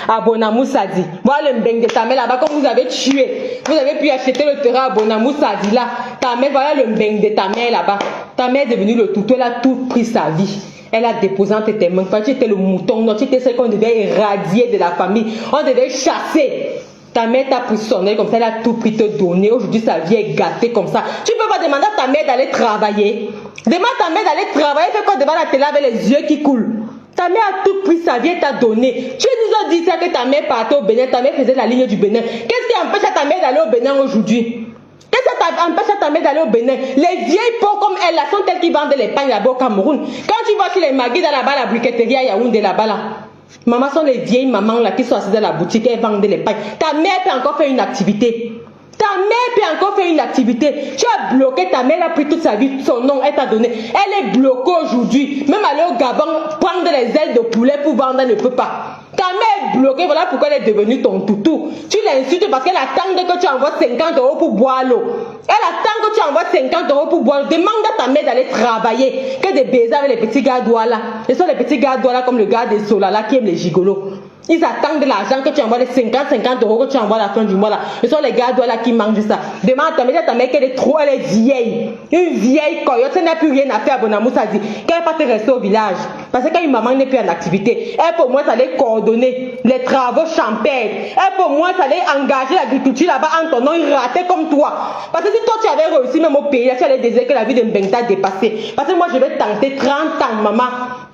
à Bonamou Sadi. Voilà le mbeng de ta mère là-bas, comme vous avez tué. Vous avez pu acheter le terrain à Bonamou Sadi là. Ta mère, voilà le mbeng de ta mère là-bas. Ta mère est devenue le toutou, elle a tout pris sa vie. Elle a déposé entre tes mains. Tu étais le mouton, non, tu étais celle qu'on devait éradier de la famille. On devait chasser. Ta mère t'a pris son œil comme ça, elle a tout pris te donner. Aujourd'hui, sa vie est gâtée comme ça. Tu peux pas demander à ta mère d'aller travailler. Demande à ta mère d'aller travailler, fais quoi devant la télé avec les yeux qui coulent. Ta mère a tout pris, sa vie, elle t'a donné. Tu nous as dit ça que ta mère partait au Bénin, ta mère faisait la ligne du Bénin. Qu'est-ce qui empêche à ta mère d'aller au Bénin aujourd'hui? Qu'est-ce qui empêche à ta mère d'aller au Bénin? Les vieilles peaux comme elle, là, sont elles qui vendent les pagnes là-bas au Cameroun. Quand tu vas chez les maguis là-bas, la briqueterie à Yaoundé là-bas là. Maman sont les vieilles mamans là qui sont assises dans la boutique, elles vendent les pagnes. Ta mère peut encore faire une activité. Ta mère peut encore faire une activité. Tu as bloqué ta mère, elle a pris toute sa vie, son nom, elle t'a donné. Elle est bloquée aujourd'hui. Même aller au Gabon, prendre les ailes de poulet pour vendre, elle ne peut pas. Ta mère est bloquée, voilà pourquoi elle est devenue ton toutou. Tu l'insultes parce qu'elle attend que tu envoies 50 € pour boire l'eau. Elle attend que tu envoies 50 € pour boire l'eau. Demande à ta mère d'aller travailler. Que des baisers avec les petits gars là. Ce sont les petits gars là comme le gars des Solala qui aiment les gigolos. Ils attendent de l'argent que tu envoies, les 50 euros que tu envoies à la fin du mois là. Ce sont les gars là qui mangent ça. Demande à ta mère qu'elle est trop, elle est vieille. Une vieille coyote, elle n'a plus rien à faire à Bonamou, ça dit. Qu'elle va te rester au village. Parce que quand une maman n'est plus en activité, elle peut au moins aller coordonner les travaux champêtres. Elle peut au moins aller engager l'agriculture là-bas en ton nom, raté comme toi. Parce que si toi tu avais réussi même au pays, là, tu allais désirer que la vie de Mbengta dépassé. Parce que moi je vais tenter 30 ans, maman.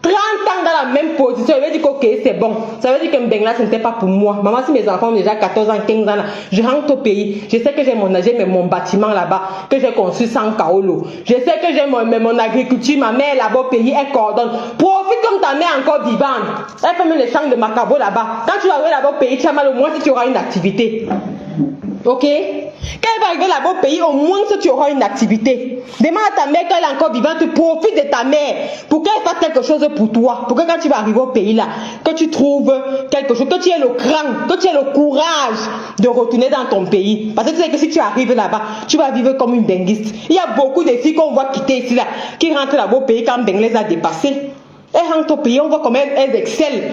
30 ans dans la même position, je vais dire que ok, c'est bon. Ça veut dire que Mbengla, ce n'était pas pour moi. Maman, si mes enfants ont déjà 14 ans, 15 ans, là, je rentre au pays. Je sais que j'ai mon bâtiment là-bas, que j'ai construit sans kaolo. Je sais que j'ai mon agriculture, ma mère là-bas au pays, elle coordonne. Profite comme ta mère encore vivante. Elle fait même les champs de macabo là-bas. Quand tu vas arriver là-bas au pays, tu as mal au moins si tu auras une activité. Ok? Quand elle va arriver là-bas au pays, au moins si tu auras une activité. Demande à ta mère qu'elle est encore vivante, tu profites de ta mère pour qu'elle fasse quelque chose pour toi. Pour que quand tu vas arriver au pays là, que tu trouves quelque chose, que tu aies le cran, que tu aies le courage de retourner dans ton pays. Parce que tu sais que si tu arrives là-bas, tu vas vivre comme une benguiste. Il y a beaucoup de filles qu'on voit quitter ici là, qui rentrent là-bas au pays quand Beng les a dépassées. Elles rentrent au pays, on voit comment elles excellent.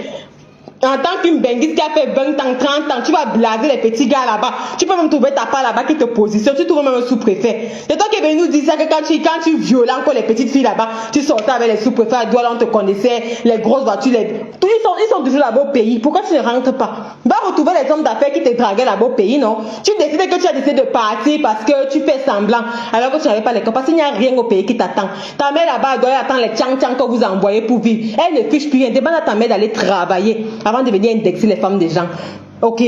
En tant qu'une benguiste qui a fait 20 ans, 30 ans, tu vas blaser les petits gars là-bas. Tu peux même trouver ta part là-bas qui te positionne. Tu trouves même un sous-préfet. C'est toi qui es venu nous dire ça que quand tu violais encore les petites filles là-bas, tu sortais avec les sous-préfets à Douala, on te connaissait, les grosses voitures, ils sont toujours là-bas au pays. Pourquoi tu ne rentres pas? Va retrouver les hommes d'affaires qui te draguaient là-bas au pays, non? Tu décides que tu as décidé de partir parce que tu fais semblant, alors que tu n'avais pas les corps. Parce qu'il n'y a rien au pays qui t'attend. Ta mère là-bas, elle doit attendre les tchang-tchang que vous envoyez pour vivre. Elle ne fiche plus rien. Demande à ta mère d'aller travailler avant de venir indexer les femmes des gens. Ok,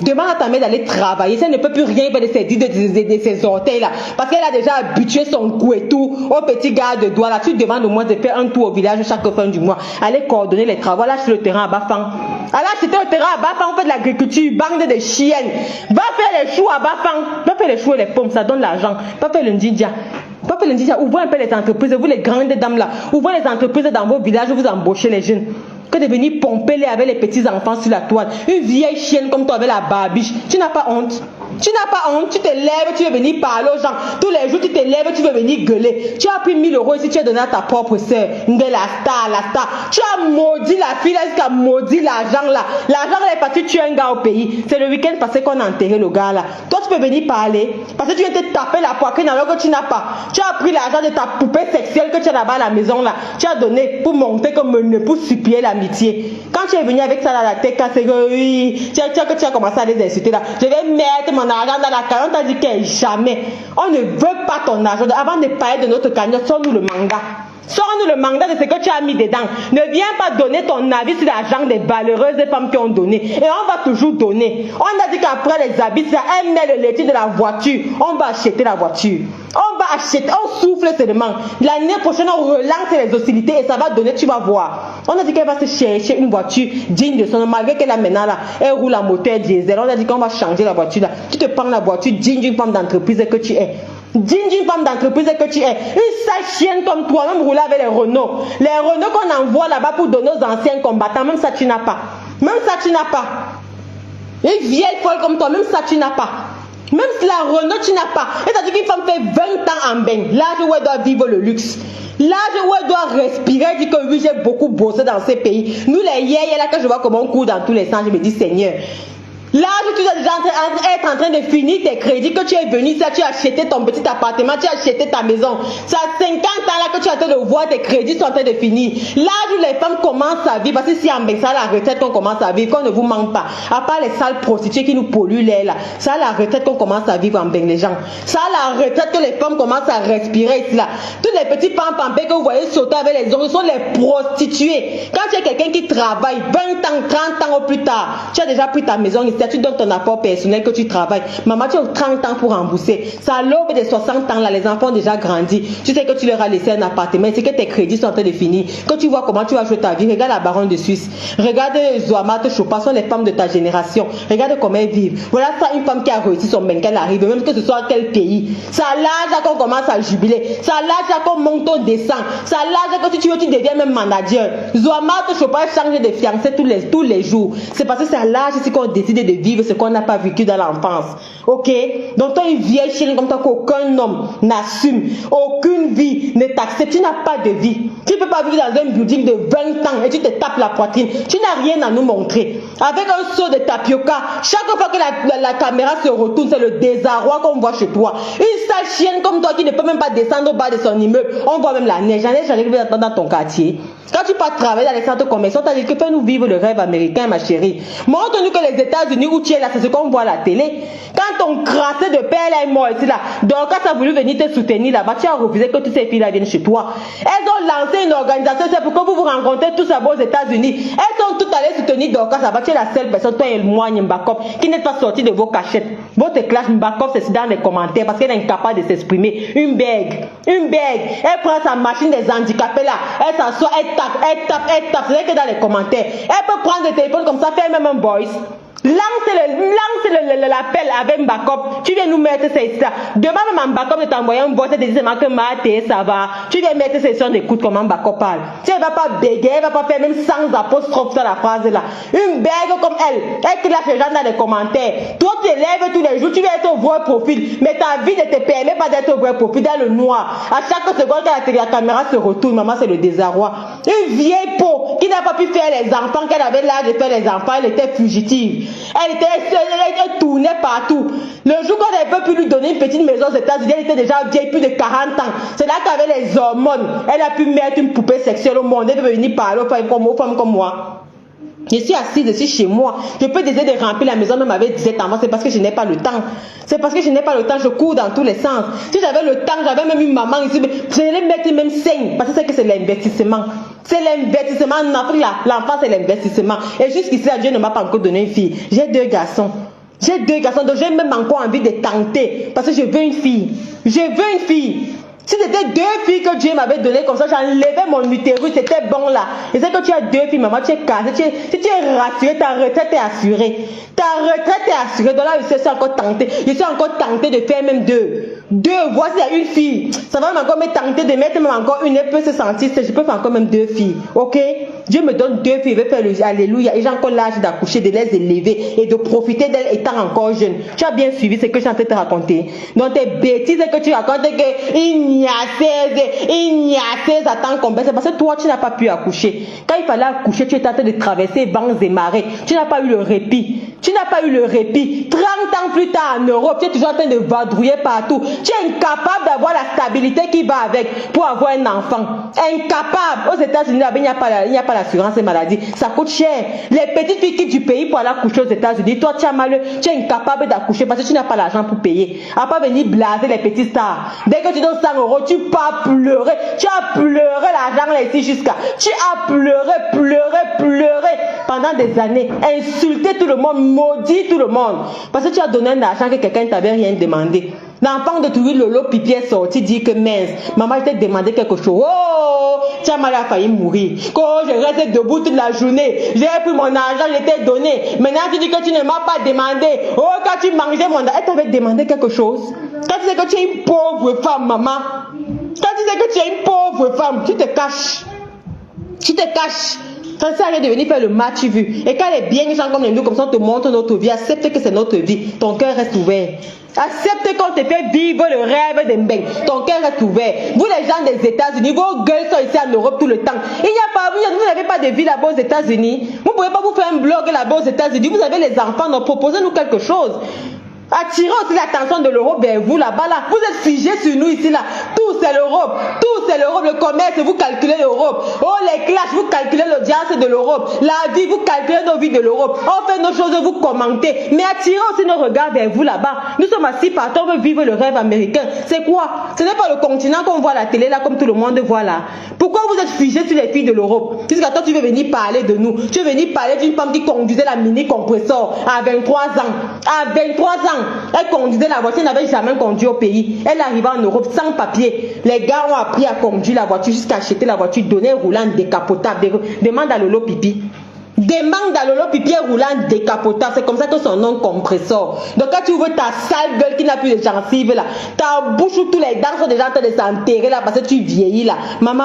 demande à ta mère d'aller travailler. Si elle ne peut plus rien faire de ses orteils là, parce qu'elle a déjà habitué son cou et tout au petit gars de doigts là. Tu demandes au moins de faire un tour au village chaque fin du mois. Allez coordonner les travaux. Là, sur le terrain à Bafang. Alors, c'était le terrain à Bafang, on fait de l'agriculture, bande de chiennes. Va faire les choux à Bafang. Va faire les choux et les pommes, ça donne l'argent. Va faire le ndidja. Va faire le ndidja. Ouvrez un peu les entreprises. Vous les grandes dames là, ouvrez les entreprises dans vos villages où vous embauchez les jeunes. Que de venir pomper les avec les petits enfants sur la toile. Une vieille chienne comme toi avec la barbiche. Tu n'as pas honte. Tu n'as pas honte. Tu te lèves, tu veux venir parler aux gens. Tous les jours, tu te lèves, tu veux venir gueuler. Tu as pris 1000 euros ici, tu as donné à ta propre soeur. La star. Tu as maudit la fille là, jusqu'à maudit l'argent là. L'argent là est parti tuer un gars au pays. C'est le week-end passé qu'on a enterré le gars là. Toi, tu peux venir parler. Parce que tu viens te taper la poitrine alors que tu n'as pas. Tu as pris l'argent de ta poupée sexuelle que tu as là-bas à la maison là. Tu as donné pour monter comme une, pour supplier l'amitié. Quand tu es venu avec ça dans la tête, quand c'est que oui, tu as commencé à les insulter là. Je vais mettre mon argent dans la cagnotte. On t'a dit que jamais. On ne veut pas ton argent. Avant de parler de notre cagnotte, sors-nous le mandat. Sors-nous le mandat de ce que tu as mis dedans. Ne viens pas donner ton avis sur l'argent des valeureuses femmes qui ont donné. Et on va toujours donner. On a dit qu'après les habits, ça, elle met le laitier de la voiture. On va acheter la voiture. On va acheter, on souffle seulement. L'année prochaine, on relance les hostilités et ça va donner, tu vas voir. On a dit qu'elle va se chercher une voiture digne de son nom, malgré qu'elle a maintenant là, elle roule à moteur diesel. On a dit qu'on va changer la voiture là. Tu te prends la voiture digne d'une femme d'entreprise que tu es. Digne d'une femme d'entreprise que tu es. Une sale chienne comme toi, même rouler avec les Renault. Les Renault qu'on envoie là-bas pour donner aux anciens combattants, même ça tu n'as pas. Même ça tu n'as pas. Une vieille folle comme toi, même ça tu n'as pas. Même si la Renault tu n'as pas. C'est-à-dire qu'une femme fait 20 ans en bain. L'âge où elle doit vivre le luxe. L'âge où elle doit respirer, elle dit que oui, j'ai beaucoup bossé dans ces pays. Nous les yéyés là, que je vois comment on court dans tous les sens, je me dis Seigneur. Là où tu dois déjà être en train de finir tes crédits, que tu es venu, ça, tu as acheté ton petit appartement, tu as acheté ta maison. Ça a 50 ans là que tu es en train de voir tes crédits sont en train de finir. Là où les femmes commencent à vivre, parce que si en Beng, ça la retraite qu'on commence à vivre, qu'on ne vous manque pas. À part les salles prostituées qui nous polluent l'air là. Ça la retraite qu'on commence à vivre en Beng, les gens. Ça la retraite que les femmes commencent à respirer ici là. Tous les petits femmes pampés que vous voyez sauter avec les ongles sont les prostituées. Quand tu es quelqu'un qui travaille 20 ans, 30 ans au plus tard, tu as déjà pris ta maison ici. Tu donnes ton apport personnel que tu travailles. Maman, tu as 30 ans pour rembourser. Ça à l'aube des 60 ans là, les enfants ont déjà grandi. Tu sais que tu leur as laissé un appartement. C'est que tes crédits sont en train de finir. Que tu vois comment tu vas jouer ta vie. Regarde la baronne de Suisse. Regarde Zouamat Chopin. Ce sont les femmes de ta génération. Regarde comment elles vivent. Voilà ça, une femme qui a réussi son bain, qu'elle arrive. Même que ce soit quel pays. Ça à l'âge qu'on commence à jubiler. Ça à l'âge qu'on monte, on descend. Ça à l'âge que si tu veux, tu deviens même manager. Zouamat Chopin change de fiancé tous les jours. C'est parce que c'est à l'âge ici qu'on décide de vivre ce qu'on n'a pas vécu dans l'enfance. Ok? Donc toi, une vieille chienne comme toi qu'aucun homme n'assume. Aucune aucune vie ne t'accepte. Tu n'as pas de vie. Tu ne peux pas vivre dans un building de 20 ans et tu te tapes la poitrine. Tu n'as rien à nous montrer. Avec un seau de tapioca, chaque fois que la caméra se retourne, c'est le désarroi qu'on voit chez toi. Une sale chienne comme toi qui ne peut même pas descendre au bas de son immeuble. On voit même la neige. La neige arrive dans ton quartier. Quand tu pars travailler dans les centres commerciaux, tu as dit que fais-nous vivre le rêve américain, ma chérie. Montre-nous que les États-Unis où tu es là, c'est ce qu'on voit à la télé. Quand ton crassé de père est mort ici là, donc quand tu as voulu venir te soutenir là-bas, tu as refusé que toutes ces filles-là viennent chez toi. Elles ont lancé une organisation, c'est pourquoi vous vous rencontrez tous à aux États-Unis. Elles sont toutes allées soutenir Dorcas là-bas. Tu es la seule personne, toi et moi, Mbakop, qui n'est pas sorti de vos cachettes. Votre clash Mbakop, c'est dans les commentaires parce qu'elle est incapable de s'exprimer. Une bègue. Elle prend sa machine des handicapés là, elle s'assoit, elle tape. C'est que dans les commentaires. Elle peut prendre le téléphone comme ça, faire même un voice. Lance l'appel avec Mbakop. Tu viens nous mettre ces ça. Demain même Mbakop de t'envoyer un voice et te dire que Maté, ça va. Tu viens mettre ces sons d'écoute comme Mbakop parle. Tu ne vas pas bégayer, elle va pas faire même sans apostrophe dans la phrase là. Une bègue comme elle classe les gens dans les commentaires. Toi tu élèves tous les jours, tu veux être au vrai profil. Mais ta vie ne te permet pas d'être au vrai profil dans le noir. À chaque seconde que la caméra se retourne, maman, c'est le désarroi. Une vieille peau qui n'a pas pu faire les enfants, qu'elle avait l'âge de faire les enfants, elle était fugitive. Elle tournait partout. Le jour qu'on n'avait pas pu lui donner une petite maison aux États-Unis, elle était déjà vieille, plus de 40 ans. C'est là qu'avec les hormones, elle a pu mettre une poupée sexuelle au monde. Elle peut venir parler aux femmes comme moi. Je suis assise, je suis chez moi. Je peux décider de remplir la maison même avec 17 enfants. C'est parce que je n'ai pas le temps. Je cours dans tous les sens. Si j'avais le temps, j'avais même une maman ici. Je vais mettre même 5. Parce que c'est que c'est l'investissement. C'est l'investissement. En Afrique, l'enfant, c'est l'investissement. Et jusqu'ici, Dieu ne m'a pas encore donné une fille. J'ai 2 garçons. Donc j'ai même encore envie de tenter. Parce que je veux une fille. Si c'était 2 filles que Dieu m'avait donné comme ça, j'enlevais mon utérus, c'était bon là. Et c'est que tu as 2 filles, maman, tu es casée, si tu es rassurée, ta retraite est assurée. Donc là, je suis encore tentée. De faire même 2. Voici une fille. Ça va encore me tenter de mettre même encore une, elle peut se sentir, je peux faire encore même 2 filles. Ok? Dieu me donne 2 filles, je vais faire le alléluia. Et j'ai encore l'âge d'accoucher, de les élever et de profiter d'elles étant encore jeune. Tu as bien suivi ce que je suis en train de te raconter. Donc tes bêtises que tu racontes, que il y a 16 attentes combien, c'est parce que toi tu n'as pas pu accoucher. Quand il fallait accoucher, tu étais en train de traverser vents et marées. Tu n'as pas eu le répit. 30 ans plus tard en Europe, tu es toujours en train de vadrouiller partout. Tu es incapable d'avoir la stabilité qui va avec pour avoir un enfant. Incapable. Aux États-Unis, il n'y a pas l'assurance maladie. Ça coûte cher. Les petites filles quittent du pays pour aller accoucher aux États-Unis. Toi, tu as mal, tu es incapable d'accoucher parce que tu n'as pas l'argent pour payer. À pas venir blaser les petites stars. Dès que tu donnes 100 euros, tu pars pleurer. Tu as pleuré l'argent là ici jusqu'à. Tu as pleuré pendant des années. Insulté tout le monde, maudit tout le monde. Parce que tu as donné un argent que quelqu'un ne t'avait rien demandé. L'enfant de Toulouse, Lolo Pipi est sorti, dit que mince, maman, je t'ai demandé quelque chose. Oh, tu as mal à failli mourir. Quand je reste debout toute la journée, j'ai pris mon argent, je t'ai donné. Maintenant, tu dis que tu ne m'as pas demandé. Oh, quand tu mangeais mon argent, elle t'avait demandé quelque chose. Quand tu sais que tu es une pauvre femme, maman. Quand tu sais que tu es une pauvre femme, tu te caches. Quand ça arrive de venir faire le match, tu vu. Et quand les biens gens comme nous, comme ça, on te montre notre vie, accepte que c'est notre vie. Ton cœur reste ouvert. Accepte qu'on te fait vivre le rêve de Mbeng. Ton cœur reste ouvert. Vous les gens des États-Unis, vos gueules sont ici en Europe tout le temps. Il n'y a pas, vous n'avez pas de vie là-bas aux États-Unis. Vous ne pouvez pas vous faire un blog là-bas aux États-Unis. Vous avez les enfants, donc proposez-nous quelque chose. Attirez aussi l'attention de l'Europe vers vous là-bas là. Vous êtes figés sur nous ici là. Tout c'est l'Europe. Le commerce, vous calculez l'Europe. Oh les clashs, vous calculez l'audience de l'Europe. La vie, vous calculez nos vies de l'Europe. On fait nos choses, vous commentez. Mais attirez aussi nos regards vers vous là-bas. Nous sommes assis partout, on veut vivre le rêve américain. C'est quoi? Ce n'est pas le continent qu'on voit à la télé là comme tout le monde voit là. Pourquoi vous êtes figés sur les filles de l'Europe? Jusqu'à toi tu veux venir parler de nous. Tu veux venir parler d'une femme qui conduisait la mini compressor à 23 ans. Elle conduisait la voiture, elle n'avait jamais conduit au pays. Elle arrivait en Europe sans papier. Les gars ont appris à conduire la voiture jusqu'à acheter la voiture, donner un roulant décapotable. Demande à Lolo Pipi. Roulant décapotable. C'est comme ça que son nom compressor. Donc quand tu ouvres ta sale gueule qui n'a plus de gencives là, ta bouche où tous les dents sont déjà en train de s'enterrer là parce que tu vieillis là. Maman,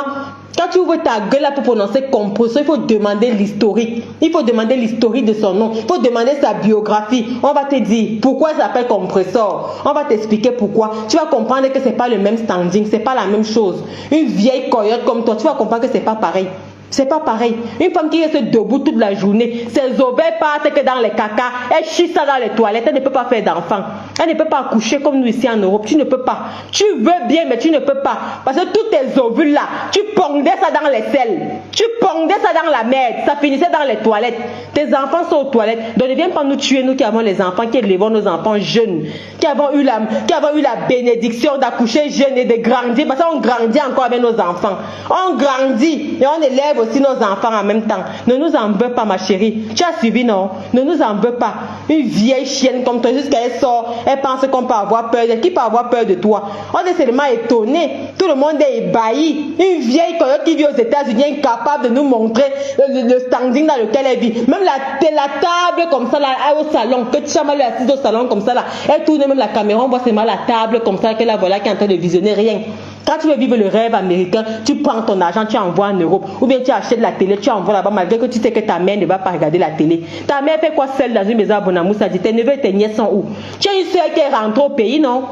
Quand tu ouvres ta gueule là pour prononcer compresseur, il faut demander l'historique. Il faut demander l'historique de son nom. Il faut demander sa biographie. On va te dire pourquoi ça s'appelle compresseur. On va t'expliquer pourquoi. Tu vas comprendre que c'est pas le même standing, c'est pas la même chose. Une vieille coyote comme toi, tu vas comprendre que c'est pas pareil. C'est pas pareil. Une femme qui reste debout toute la journée, ses ovaires partent que dans les caca, elle chie ça dans les toilettes, elle ne peut pas faire d'enfant. Elle ne peut pas accoucher comme nous ici en Europe. Tu ne peux pas. Tu veux bien, mais tu ne peux pas. Parce que tous tes ovules là, tu pondais ça dans les selles. Tu pondais ça dans la merde. Ça finissait dans les toilettes. Tes enfants sont aux toilettes. Donc ne viens pas nous tuer, nous qui avons les enfants, qui élevons nos enfants jeunes, qui avons eu la bénédiction d'accoucher jeunes et de grandir. Parce qu'on grandit encore avec nos enfants. On grandit et on élève aussi nos enfants en même temps. Ne nous en veux pas, ma chérie. Tu as suivi, non? Ne nous en veux pas. Une vieille chienne comme toi, jusqu'à elle sort, elle pense qu'on peut avoir peur d'elle. Qui peut avoir peur de toi? On est seulement étonné. Tout le monde est ébahi. Une vieille coyote qui vit aux États-Unis, incapable de nous montrer le standing dans lequel elle vit. Même la table comme ça, là, au salon, que tu as mal assise au salon comme ça, là, elle tourne même la caméra, on voit seulement la table comme ça, que la voilà qui est en train de visionner rien. Quand tu veux vivre le rêve américain, tu prends ton argent, tu envoies en Europe. Ou bien tu achètes la télé, tu envoies là-bas, malgré que tu sais que ta mère ne va pas regarder la télé. Ta mère fait quoi seule dans une maison à Bonamoussa? Dit, tes neveux et tes nièces sont où? Tu as une soeur qui est rentrée au pays, non?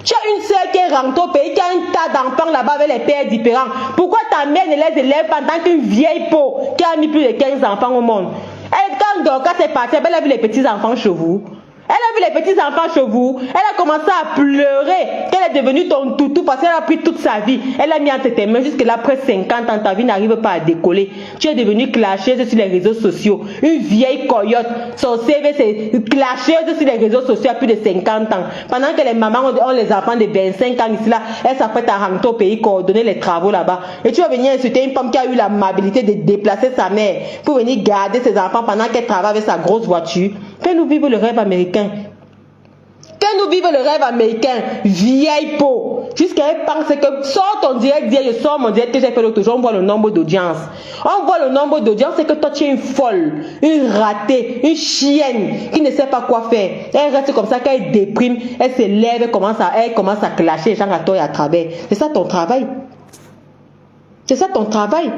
Tu as une soeur qui est rentrée au pays, qui a un tas d'enfants là-bas avec les pères différents. Pourquoi ta mère ne les élève pas en tant qu'une vieille peau qui a mis plus de 15 enfants au monde? Elle, quand Dorcas est partie, elle a vu les petits enfants chez vous. Elle a vu les petits enfants chez vous. Elle a commencé à pleurer qu'elle est devenue ton toutou parce qu'elle a pris toute sa vie. Elle a mis entre tes mains jusque là, après 50 ans, ta vie n'arrive pas à décoller. Tu es devenue clasheuse sur les réseaux sociaux. Une vieille coyote. Son CV, c'est clasheuse sur les réseaux sociaux à plus de 50 ans. Pendant que les mamans ont les enfants de 25 ans ici là, elle s'apprête à rentrer au pays, coordonner les travaux là-bas. Et tu vas venir insulter une femme qui a eu l'amabilité de déplacer sa mère pour venir garder ses enfants pendant qu'elle travaille avec sa grosse voiture. Fais-nous vivre le rêve américain. Que nous vivons le rêve américain, vieille peau. Jusqu'à elle pense que sort ton direct, je sors mon direct que j'ai fait l'autre jour, on voit le nombre d'audience. On voit le nombre d'audience, c'est que toi tu es une folle, une ratée, une chienne qui ne sait pas quoi faire. Elle reste comme ça, quand elle déprime, elle se lève, elle commence à clasher les gens à toi et à travers. C'est ça ton travail. C'est ça ton travail.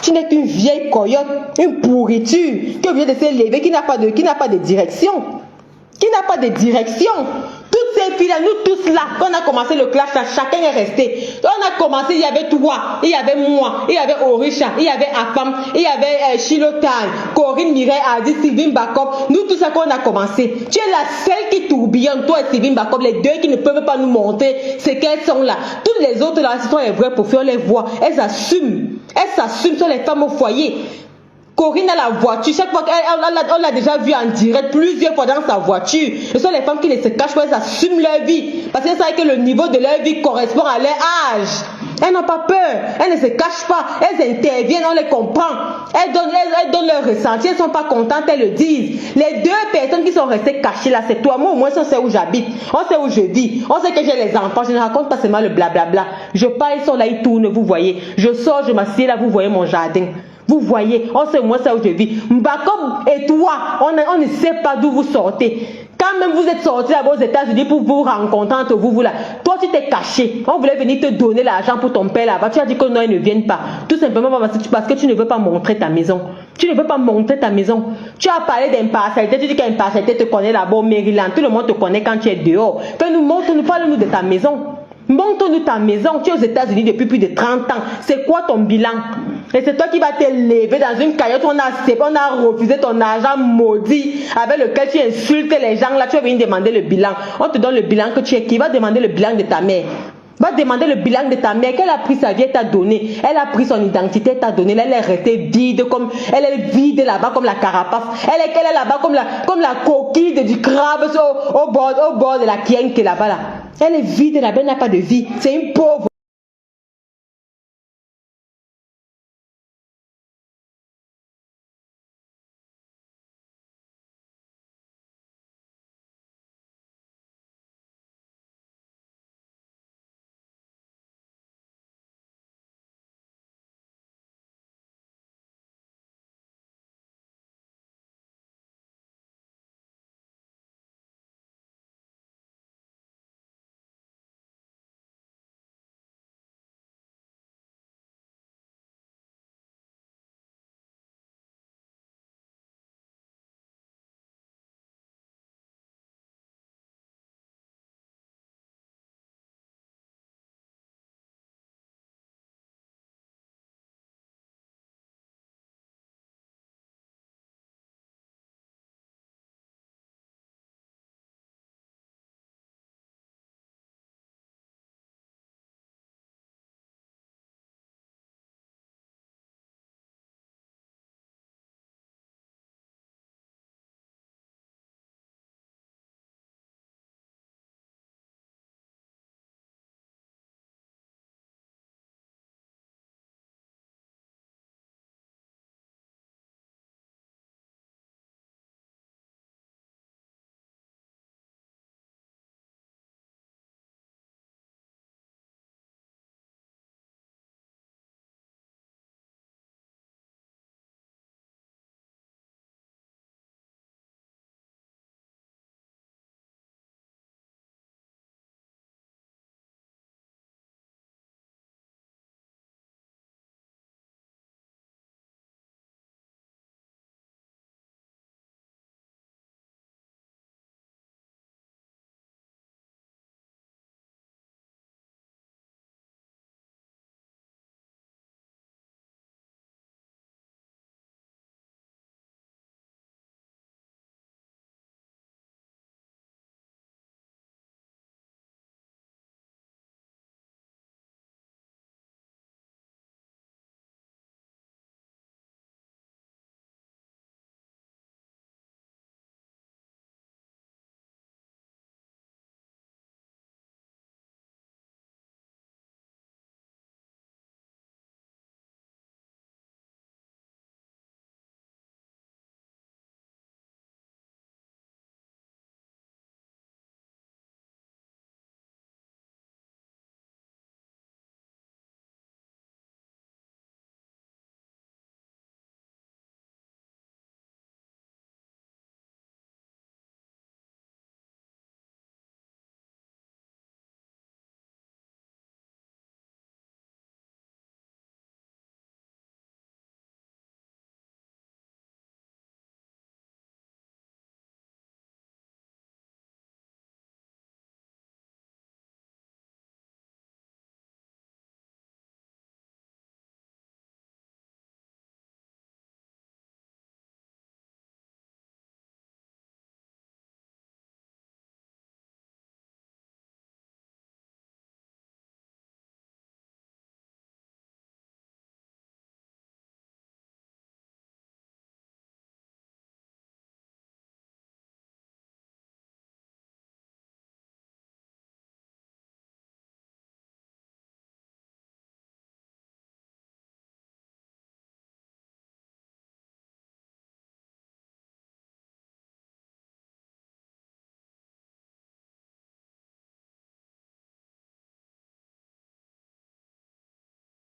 Tu n'es qu'une vieille coyote, une pourriture, qui vient de se lever, qui n'a pas de direction. Qui n'a pas de direction. Toutes ces filles-là, nous tous là, quand on a commencé le clash, là, chacun est resté. On a commencé, il y avait toi, il y avait moi, il y avait Orisha, il y avait Afam, il y avait Shilotan, Corinne Mireille, Adi, Sylvain Bakop. Nous tous là, quand on a commencé. Tu es la seule qui tourbillonne, toi et Sylvain Bakop, les deux qui ne peuvent pas nous montrer ce qu'elles sont là. Toutes les autres là, ce sont les vraies pour faire les voix. Elles s'assument. Elles s'assument sur les femmes au foyer. Corinne a la voiture, chaque fois on l'a déjà vu en direct plusieurs fois dans sa voiture. Ce sont les femmes qui ne se cachent pas, elles assument leur vie. Parce qu'elles savent que le niveau de leur vie correspond à leur âge. Elles n'ont pas peur, elles ne se cachent pas, elles interviennent, on les comprend. Elles donnent leur ressenti, elles ne sont pas contentes, elles le disent. Les deux personnes qui sont restées cachées là, c'est toi. Moi au moins on sait où j'habite, on sait où je vis, on sait que j'ai les enfants, je ne raconte pas seulement le blablabla. Je pars, ils sont là, ils tournent, vous voyez. Je sors, je m'assieds là, vous voyez mon jardin. Vous voyez, on sait moi ça où je vis. Mbakom et toi, on ne sait pas d'où vous sortez. Quand même vous êtes sortis là-bas aux États-Unis pour vous rencontrer entre vous là. Toi tu t'es caché. On voulait venir te donner l'argent pour ton père là-bas. Tu as dit que non, ils ne viennent pas. Tout simplement parce que tu ne veux pas montrer ta maison. Tu ne veux pas montrer ta maison. Tu as parlé d'impartialité. Tu dis qu'impartialité te connaît là-bas au Maryland. Tout le monde te connaît quand tu es dehors. Montre-nous, parle-nous de ta maison. Montre-nous ta maison. Tu es aux États-Unis depuis plus de 30 ans. C'est quoi ton bilan? Et c'est toi qui vas te lever dans une caillotte où on a refusé ton argent maudit avec lequel tu insultes les gens. Là, tu vas venir demander le bilan. On te donne le bilan que tu es. Qui va demander le bilan de ta mère? Va demander le bilan de ta mère. Qu'elle a pris sa vie, elle t'a donné. Elle a pris son identité, elle t'a donné. Elle est restée vide, elle est vide là-bas comme la carapace. Elle est là-bas comme la coquille du crabe au bord de la Kienke là-bas là. Elle est vide là-bas, elle n'a pas de vie. C'est une pauvre.